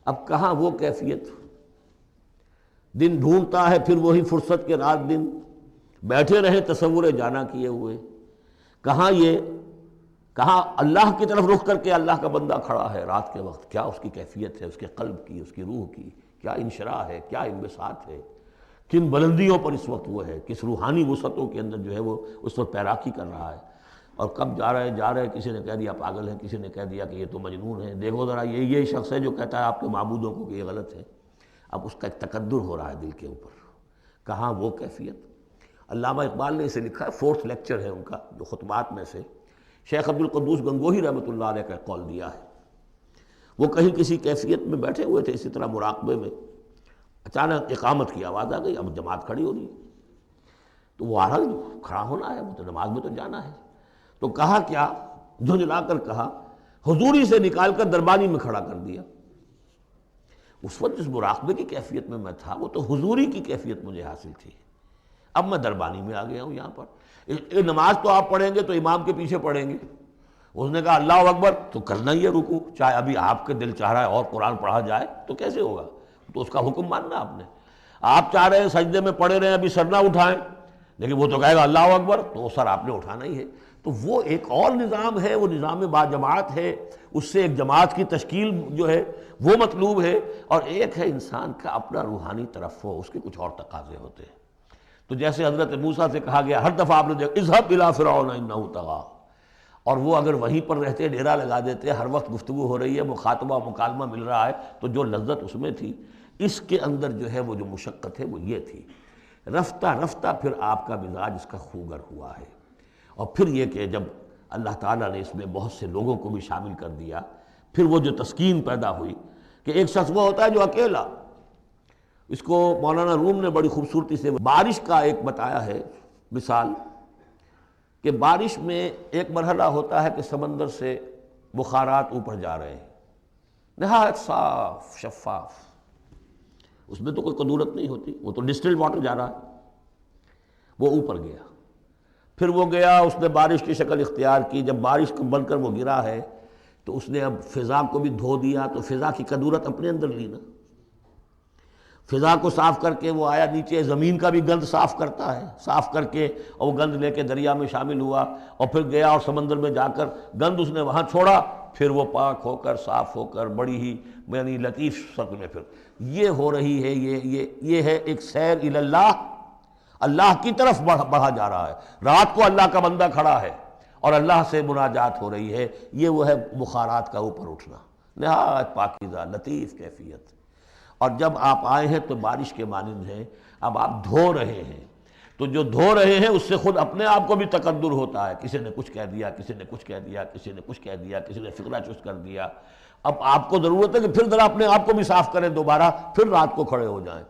اب کہاں وہ کیفیت، دن ڈھونڈتا ہے پھر وہی فرصت کے رات دن بیٹھے رہے تصور جانا کیے ہوئے، کہاں اللہ کی طرف رخ کر کے اللہ کا بندہ کھڑا ہے رات کے وقت، کیا اس کی کیفیت ہے، اس کے قلب کی، اس کی روح کی کیا انشراح ہے، کیا انبساط ہے، کن بلندیوں پر اس وقت وہ ہے، کس روحانی وسعتوں کے اندر جو ہے وہ اس وقت پیراکی کر رہا ہے، اور کب جا رہے کسی نے کہہ دیا پاگل ہے، کسی نے کہہ دیا کہ یہ تو مجنون ہے، دیکھو ذرا یہ شخص ہے جو کہتا ہے آپ کے معبودوں کو کہ یہ غلط ہے۔ اب اس کا ایک تقدر ہو رہا ہے دل کے اوپر، کہاں وہ کیفیت۔ علامہ اقبال نے اسے لکھا ہے، 4th لیکچر ہے ان کا جو خطبات میں سے، شیخ عبد القدوس گنگوہی رحمۃ اللہ علیہ کا قول دیا ہے۔ وہ کہیں کسی کیفیت میں بیٹھے ہوئے تھے اسی طرح مراقبے میں، اچانک اقامت کی آواز آ گئی، اب جماعت کھڑی ہو رہی ہے، تو وہ آ رہا کھڑا ہونا ہے، وہ تو نماز میں تو جانا ہے، تو کہا کیا، جھنجھلا کر کہا، حضوری سے نکال کر دربانی میں کھڑا کر دیا۔ اس وقت جس مراقبے کی کیفیت میں میں تھا وہ تو حضوری کی کیفیت مجھے حاصل تھی، اب میں دربانی میں آ گیا ہوں یہاں پر۔ نماز تو آپ پڑھیں گے تو امام کے پیچھے پڑھیں گے، اس نے کہا اللہ اکبر تو کرنا ہی ہے رکوع، چاہے ابھی آپ کے دل چاہ رہا ہے اور قرآن پڑھا جائے تو کیسے ہوگا، تو اس کا حکم ماننا آپ نے۔ آپ چاہ رہے ہیں سجدے میں پڑے رہے ابھی سر نہ اٹھائیں، لیکن وہ تو کہے گا اللہ اکبر، تو سر آپ نے اٹھانا ہی ہے۔ تو وہ ایک اور نظام ہے، وہ نظام باجماعت ہے، اس سے ایک جماعت کی تشکیل جو ہے وہ مطلوب ہے، اور ایک ہے انسان کا اپنا روحانی طرف ہو، اس کے کچھ اور تقاضے ہوتے ہیں۔ تو جیسے حضرت موسیٰ سے کہا گیا ہر دفعہ آپ نے دیکھا اذهب الى فرعون انه طغى، اور وہ اگر وہیں پر رہتے ڈیرا لگا دیتے، ہر وقت گفتگو ہو رہی ہے، مخاطبہ مکالمہ مل رہا ہے، تو جو لذت اس میں تھی، اس کے اندر جو ہے وہ جو مشقت ہے وہ یہ تھی۔ رفتہ رفتہ پھر آپ کا مزاج اس کا خوگر ہوا ہے، اور پھر یہ کہ جب اللہ تعالیٰ نے اس میں بہت سے لوگوں کو بھی شامل کر دیا، پھر وہ جو تسکین پیدا ہوئی کہ ایک شخص وہ ہوتا ہے جو اکیلا، اس کو مولانا روم نے بڑی خوبصورتی سے بارش کا ایک بتایا ہے مثال، کہ بارش میں ایک مرحلہ ہوتا ہے کہ سمندر سے بخارات اوپر جا رہے ہیں، نہایت صاف شفاف، اس میں تو کوئی قدورت نہیں ہوتی، وہ تو ڈسٹلڈ واٹر جا رہا ہے، وہ اوپر گیا، پھر وہ گیا، اس نے بارش کی شکل اختیار کی، جب بارش بن کر وہ گرا ہے تو اس نے اب فضا کو بھی دھو دیا، تو فضا کی قدورت اپنے اندر لی نا، فضا کو صاف کر کے وہ آیا نیچے، زمین کا بھی گند صاف کرتا ہے، صاف کر کے اور وہ گند لے کے دریا میں شامل ہوا، اور پھر گیا اور سمندر میں جا کر گند اس نے وہاں چھوڑا، پھر وہ پاک ہو کر صاف ہو کر بڑی ہی یعنی لطیف شکل میں پھر یہ ہو رہی ہے، یہ ہے ایک سیر الی اللہ، اللہ کی طرف بڑھا جا رہا ہے، رات کو اللہ کا بندہ کھڑا ہے اور اللہ سے مناجات ہو رہی ہے، یہ وہ ہے بخارات کا اوپر اٹھنا، نہایت پاکیزہ لطیف کیفیت۔ اور جب آپ آئے ہیں تو بارش کے مانند ہیں، اب آپ دھو رہے ہیں، تو جو دھو رہے ہیں اس سے خود اپنے آپ کو بھی تقدر ہوتا ہے، کسی نے کچھ کہہ دیا، کسی نے کچھ کہہ دیا، کسی نے کچھ کہہ دیا، کسی نے فقرہ چست کر دیا، اب آپ کو ضرورت ہے کہ پھر ذرا اپنے آپ کو بھی صاف کریں دوبارہ، پھر رات کو کھڑے ہو جائیں۔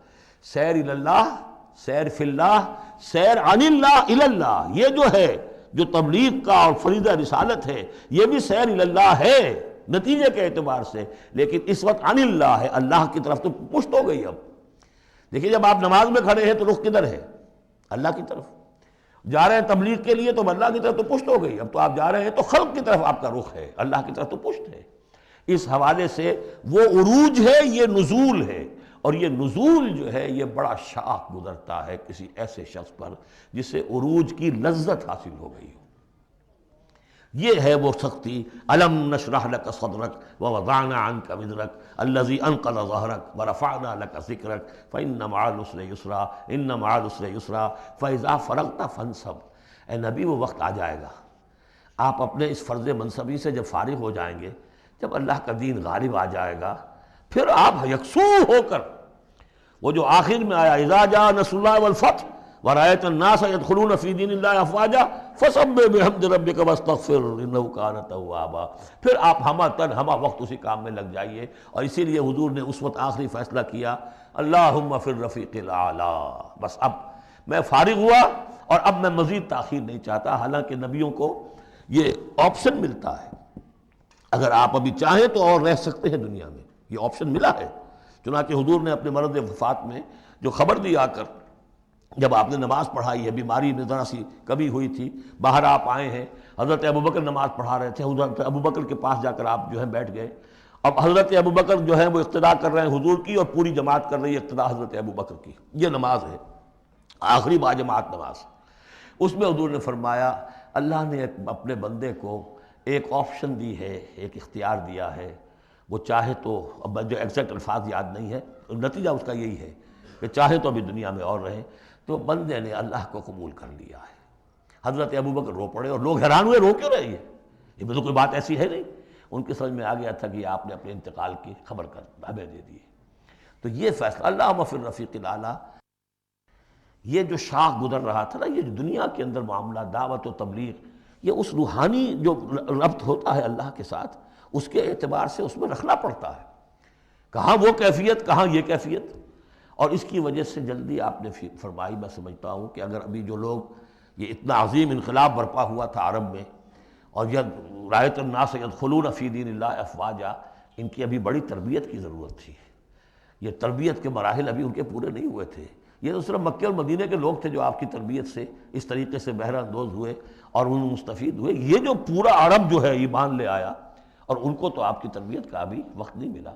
سیر الی اللہ، سیر فی اللہ، سیر عن اللہ الی اللہ، یہ جو ہے جو تبلیغ کا اور فریضہ رسالت ہے، یہ بھی سیر الی اللہ ہے نتیجے کے اعتبار سے، لیکن اس وقت عن اللہ ہے، اللہ کی طرف تو پشت ہو گئی۔ اب دیکھیے جب آپ نماز میں کھڑے ہیں تو رخ کدھر ہے؟ اللہ کی طرف، جا رہے ہیں تبلیغ کے لیے تو اللہ کی طرف تو پشت ہو گئی، اب تو آپ جا رہے ہیں تو خلق کی طرف آپ کا رخ ہے، اللہ کی طرف تو پشت ہے۔ اس حوالے سے وہ عروج ہے، یہ نزول ہے، اور یہ نزول جو ہے یہ بڑا شاق گزرتا ہے کسی ایسے شخص پر جسے عروج کی لذت حاصل ہو گئی ہو۔ یہ ہے وہ سختی، الم نشرح لک صدرک ووضعنا عنک وزرک الذی انقض ظہرک ورفعنا لک ذکرک فإن مع العسر یسرا ان مع العسر یسرا فإذا فرغت فانصب۔ اے نبی وہ وقت آ جائے گا، آپ اپنے اس فرض منصبی سے جب فارغ ہو جائیں گے، جب اللہ کا دین غالب آ جائے گا، پھر آپ یکسو ہو کر وہ جو آخر میں آیا اذا جاء نصر اللہ والفتح ورأیت الناس يدخلون فی دین اللہ افواجا فسبح بحمد ربک واستغفر انہ کان توابا، پھر آپ ہمہ وقت اسی کام میں لگ جائیے۔ اور اسی لیے حضور نے اس وقت آخری فیصلہ کیا، اللہم فی الرفیق الاعلی، بس اب میں فارغ ہوا اور اب میں مزید تاخیر نہیں چاہتا۔ حالانکہ نبیوں کو یہ آپشن ملتا ہے، اگر آپ ابھی چاہیں تو اور رہ سکتے ہیں دنیا میں، یہ آپشن ملا ہے۔ چنانچہ حضور نے اپنے مرض وفات میں جو خبر دی آ کر، جب آپ نے نماز پڑھائی ہے، بیماری میں ذرا سی کمی ہوئی تھی، باہر آپ آئے ہیں، حضرت ابوبکر نماز پڑھا رہے تھے، حضرت ابوبکر کے پاس جا کر آپ جو ہے بیٹھ گئے، اب حضرت ابوبکر جو ہے وہ اقتداء کر رہے ہیں حضور کی، اور پوری جماعت کر رہی ہے اقتداء حضرت ابوبکر کی۔ یہ نماز ہے، آخری باجماعت نماز۔ اس میں حضور نے فرمایا اللہ نے اپنے بندے کو ایک آپشن دی ہے، ایک اختیار دیا ہے، وہ چاہے تو، اب جو ایگزیکٹ الفاظ یاد نہیں ہے، نتیجہ اس کا یہی ہے کہ چاہے تو ابھی دنیا میں اور رہیں، تو بندے نے اللہ کو قبول کر لیا ہے۔ حضرت ابوبکر رو پڑے، اور لوگ حیران ہوئے، رو کیوں رہے یہ میں تو کوئی بات ایسی ہے نہیں، ان کی سمجھ میں آ گیا تھا کہ آپ نے اپنے انتقال کی خبر کر ہمیں دے دی۔ تو یہ فیصلہ اللہم فی الرفیق الاعلی، یہ جو شاخ گزر رہا تھا نا، یہ جو دنیا کے اندر معاملہ دعوت و تبلیغ، یہ اس روحانی جو ربط ہوتا ہے اللہ کے ساتھ، اس کے اعتبار سے اس میں رکھنا پڑتا ہے، کہاں وہ کیفیت، کہاں یہ کیفیت۔ اور اس کی وجہ سے جلدی آپ نے فرمائی، میں سمجھتا ہوں کہ اگر ابھی جو لوگ، یہ اتنا عظیم انقلاب برپا ہوا تھا عرب میں، اور یہ رأیت الناس يدخلون فی دین اللہ افواجا، ان کی ابھی بڑی تربیت کی ضرورت تھی۔ یہ تربیت کے مراحل ابھی ان کے پورے نہیں ہوئے تھے، یہ تو صرف مکے اور مدینے کے لوگ تھے جو آپ کی تربیت سے اس طریقے سے بہرہ اندوز ہوئے اور ان مستفید ہوئے۔ یہ جو پورا عرب جو ہے ایمان لے آیا، اور ان کو تو آپ کی تربیت کا ابھی وقت نہیں ملا۔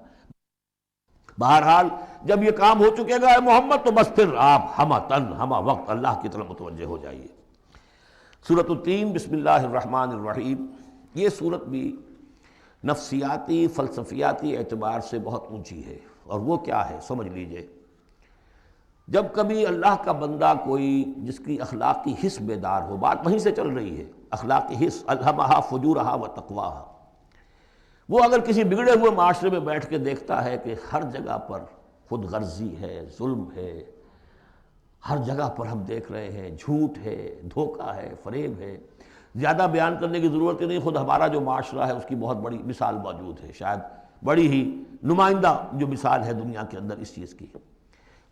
بہرحال جب یہ کام ہو چکے گا اے محمد، تو بس پھر آپ ہمہ وقت اللہ کی طرف متوجہ ہو جائیے۔ سورۃ التین، بسم اللہ الرحمن الرحیم۔ یہ سورت بھی نفسیاتی فلسفیاتی اعتبار سے بہت اونچی ہے، اور وہ کیا ہے سمجھ لیجئے۔ جب کبھی اللہ کا بندہ کوئی جس کی اخلاقی حس بیدار ہو، بات وہیں سے چل رہی ہے، اخلاقی حص الہمہا فجورہا و تقواہا۔ وہ اگر کسی بگڑے ہوئے معاشرے میں بیٹھ کے دیکھتا ہے کہ ہر جگہ پر خود غرضی ہے، ظلم ہے، ہر جگہ پر ہم دیکھ رہے ہیں جھوٹ ہے، دھوکہ ہے، فریب ہے، زیادہ بیان کرنے کی ضرورت ہی نہیں، خود ہمارا جو معاشرہ ہے اس کی بہت بڑی مثال موجود ہے، شاید بڑی ہی نمائندہ جو مثال ہے دنیا کے اندر اس چیز کی،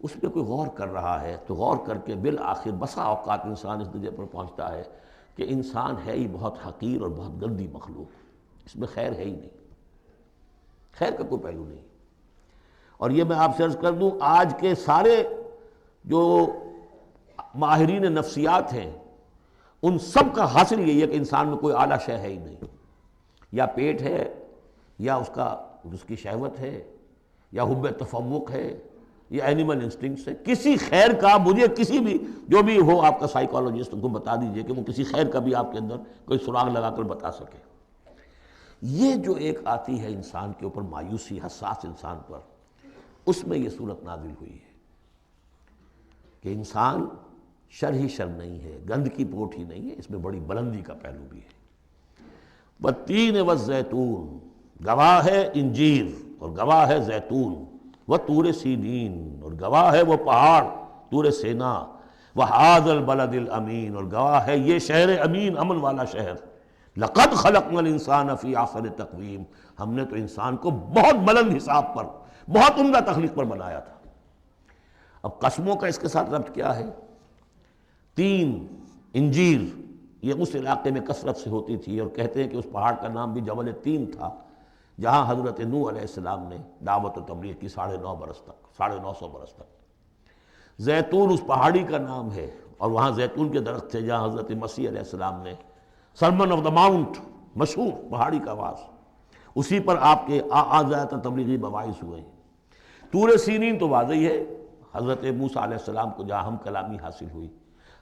اس پہ کوئی غور کر رہا ہے تو غور کر کے بالآخر بسا اوقات انسان اس درجے پر پہنچتا ہے کہ انسان ہے ہی بہت حقیر اور بہت گندی مخلوق، اس میں خیر ہے ہی نہیں، خیر کا کوئی پہلو نہیں۔ اور یہ میں آپ سے عرض کر دوں، آج کے سارے جو ماہرین نفسیات ہیں ان سب کا حاصل یہی ہے کہ انسان میں کوئی اعلیٰ شے ہے ہی نہیں، یا پیٹ ہے، یا اس کی شہوت ہے، یا حب تفوق ہے، یا اینیمل انسٹنکٹس ہے، کسی خیر کا مجھے کسی بھی جو بھی ہو آپ کا سائیکالوجسٹ کو بتا دیجئے کہ وہ کسی خیر کا بھی آپ کے اندر کوئی سراغ لگا کر بتا سکے۔ یہ جو ایک آتی ہے انسان کے اوپر مایوسی، حساس انسان پر، اس میں یہ صورت نازل ہوئی ہے کہ انسان شر ہی شر نہیں ہے، گند کی پوٹ ہی نہیں ہے، اس میں بڑی بلندی کا پہلو بھی ہے۔ والتین والزیتون، گواہ ہے انجیر اور گواہ ہے زیتون، وطور سینین اور گواہ ہے وہ پہاڑ طور سینا، وہذا البلد الامین اور گواہ ہے یہ شہر امین، امن والا شہر۔ لقد خلقنا الانسان فی احسن تقویم، ہم نے تو انسان کو بہت بلند حساب پر، بہت عمدہ تخلیق پر بنایا تھا۔ اب قسموں کا اس کے ساتھ ربط کیا ہے؟ تین، انجیر، یہ اس علاقے میں کثرت سے ہوتی تھی، اور کہتے ہیں کہ اس پہاڑ کا نام بھی جبل تین تھا، جہاں حضرت نوح علیہ السلام نے دعوت و تبلیغ کی 9.5 برس تک، 950 برس تک۔ زیتون اس پہاڑی کا نام ہے، اور وہاں زیتون کے درخت تھے جہاں حضرت مسیح علیہ السلام نے سرمن آف دا ماؤنٹ، مشہور پہاڑی کا آواز، اسی پر آپ کے زیادہ تبلیغی مباحث ہوئے ہیں۔ طور سینین تو واضح ہے، حضرت موسیٰ علیہ السلام کو جہاں ہم کلامی حاصل ہوئی۔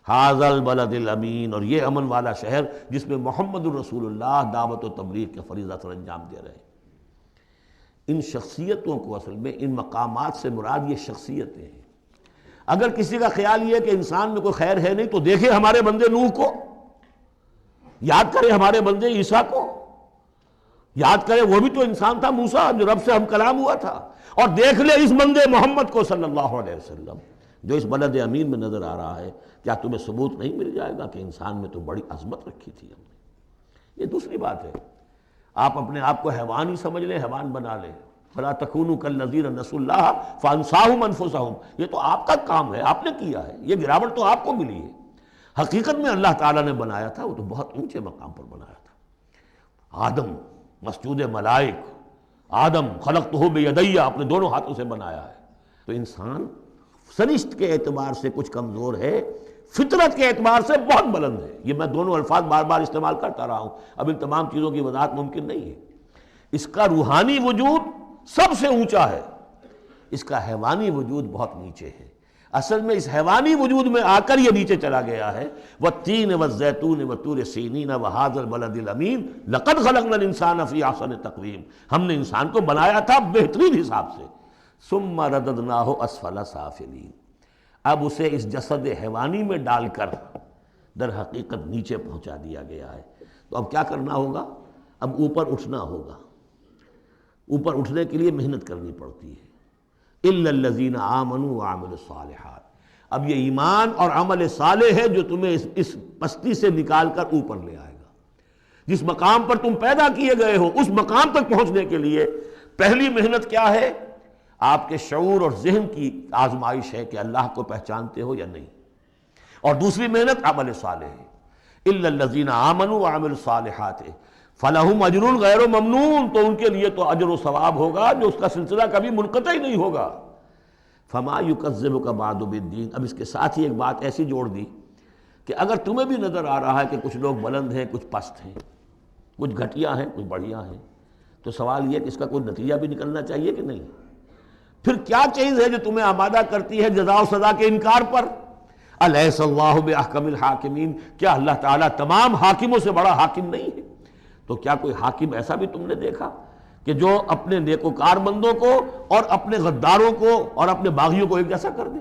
ھذا البلد الامین، اور یہ امن والا شہر جس میں محمد الرسول اللہ دعوت و تبلیغ کے فریضہ سر انجام دے رہے ہیں۔ ان شخصیتوں کو اصل میں ان مقامات سے مراد یہ شخصیتیں ہیں۔ اگر کسی کا خیال یہ ہے کہ انسان میں کوئی خیر ہے نہیں تو دیکھیں ہمارے بندے نوح کو، یاد کریں ہمارے بندے عیسیٰ کو، یاد کریں وہ بھی تو انسان تھا، موسیٰ جو رب سے ہم کلام ہوا تھا، اور دیکھ لیں اس بندے محمد کو صلی اللہ علیہ وسلم جو اس بلد امین میں نظر آ رہا ہے۔ کیا تمہیں ثبوت نہیں مل جائے گا کہ انسان میں تو بڑی عظمت رکھی تھی ہم نے؟ یہ دوسری بات ہے، آپ اپنے آپ کو حیوان ہی سمجھ لیں، حیوان بنا لیں۔ فَلَا تَكُونُوا كَالَّذِينَ نَسُوا اللَّهَ فَأَنسَاهُمْ أَنفُسَهُمْ، یہ تو آپ کا کام ہے، آپ نے کیا ہے، یہ گراوٹ تو آپ کو ملی ہے۔ حقیقت میں اللہ تعالیٰ نے بنایا تھا، وہ تو بہت اونچے مقام پر بنایا تھا۔ آدم مسجود ملائک، آدم خلقتہ بیدی، اپنے دونوں ہاتھوں سے بنایا ہے۔ تو انسان سرشت کے اعتبار سے کچھ کمزور ہے، فطرت کے اعتبار سے بہت بلند ہے۔ یہ میں دونوں الفاظ بار بار استعمال کرتا رہا ہوں، اب ان تمام چیزوں کی وضاحت ممکن نہیں ہے۔ اس کا روحانی وجود سب سے اونچا ہے، اس کا حیوانی وجود بہت نیچے ہے۔ اصل میں اس حیوانی وجود میں آ کر یہ نیچے چلا گیا ہے۔ والتین والزیتون وطور سینین وھذا البلد الامین لقد خلقنا الانسان فی احسن تقویم، ہم نے انسان کو بنایا تھا بہترین حساب سے۔ ثم رددناہ اسفل سافلین، اب اسے اس جسد حیوانی میں ڈال کر در حقیقت نیچے پہنچا دیا گیا ہے۔ تو اب کیا کرنا ہوگا؟ اب اوپر اٹھنا ہوگا۔ اوپر اٹھنے کے لیے محنت کرنی پڑتی ہے۔ الا الذین آمنوا وعملوا الصالحات، اب یہ ایمان اور عمل صالح ہے جو تمہیں اس پستی سے نکال کر اوپر لے آئے گا۔ جس مقام پر تم پیدا کیے گئے ہو اس مقام تک پہنچنے کے لیے پہلی محنت کیا ہے؟ آپ کے شعور اور ذہن کی آزمائش ہے کہ اللہ کو پہچانتے ہو یا نہیں، اور دوسری محنت عمل صالح ہے۔ الا الذین آمنوا وعملوا الصالحات فلہم اجر غیر ممنون، تو ان کے لیے تو اجر و ثواب ہوگا جو اس کا سلسلہ کبھی منقطع ہی نہیں ہوگا۔ فما یکذبک بعد بالدین، اب اس کے ساتھ ہی ایک بات ایسی جوڑ دی کہ اگر تمہیں بھی نظر آ رہا ہے کہ کچھ لوگ بلند ہیں، کچھ پست ہیں، کچھ گھٹیا ہیں، کچھ بڑھیا ہیں، تو سوال یہ کہ اس کا کوئی نتیجہ بھی نکلنا چاہیے کہ نہیں؟ پھر کیا چیز ہے جو تمہیں آمادہ کرتی ہے جزا و سزا کے انکار پر؟ الیس اللہ باحکم الحاکمین، کیا اللہ تعالیٰ تمام حاکموں سے بڑا حاکم نہیں ہے؟ تو کیا کوئی حاکم ایسا بھی تم نے دیکھا کہ جو اپنے نیکوکار بندوں کو اور اپنے غداروں کو اور اپنے باغیوں کو ایک جیسا کر دے؟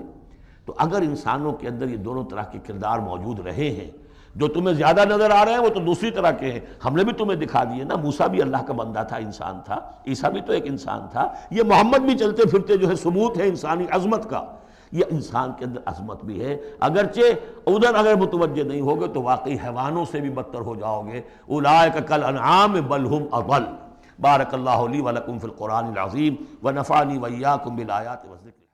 تو اگر انسانوں کے اندر یہ دونوں طرح کے کردار موجود رہے ہیں جو تمہیں زیادہ نظر آ رہے ہیں وہ تو دوسری طرح کے ہیں، ہم نے بھی تمہیں دکھا دیے نا۔ موسیٰ بھی اللہ کا بندہ تھا، انسان تھا، عیسیٰ بھی تو ایک انسان تھا، یہ محمد بھی چلتے پھرتے جو ہے ثبوت ہے انسانی عظمت کا، یہ انسان کے اندر عظمت بھی ہے۔ اگرچہ ادھر اگر متوجہ نہیں ہوگے تو واقعی حیوانوں سے بھی بدتر ہو جاؤ گے۔ اولئک کالانعام بل ہم اضل۔ بارک اللہ لی ولکم فی القرآن العظیم ونفعنی وإیاکم بالآیات والذکر۔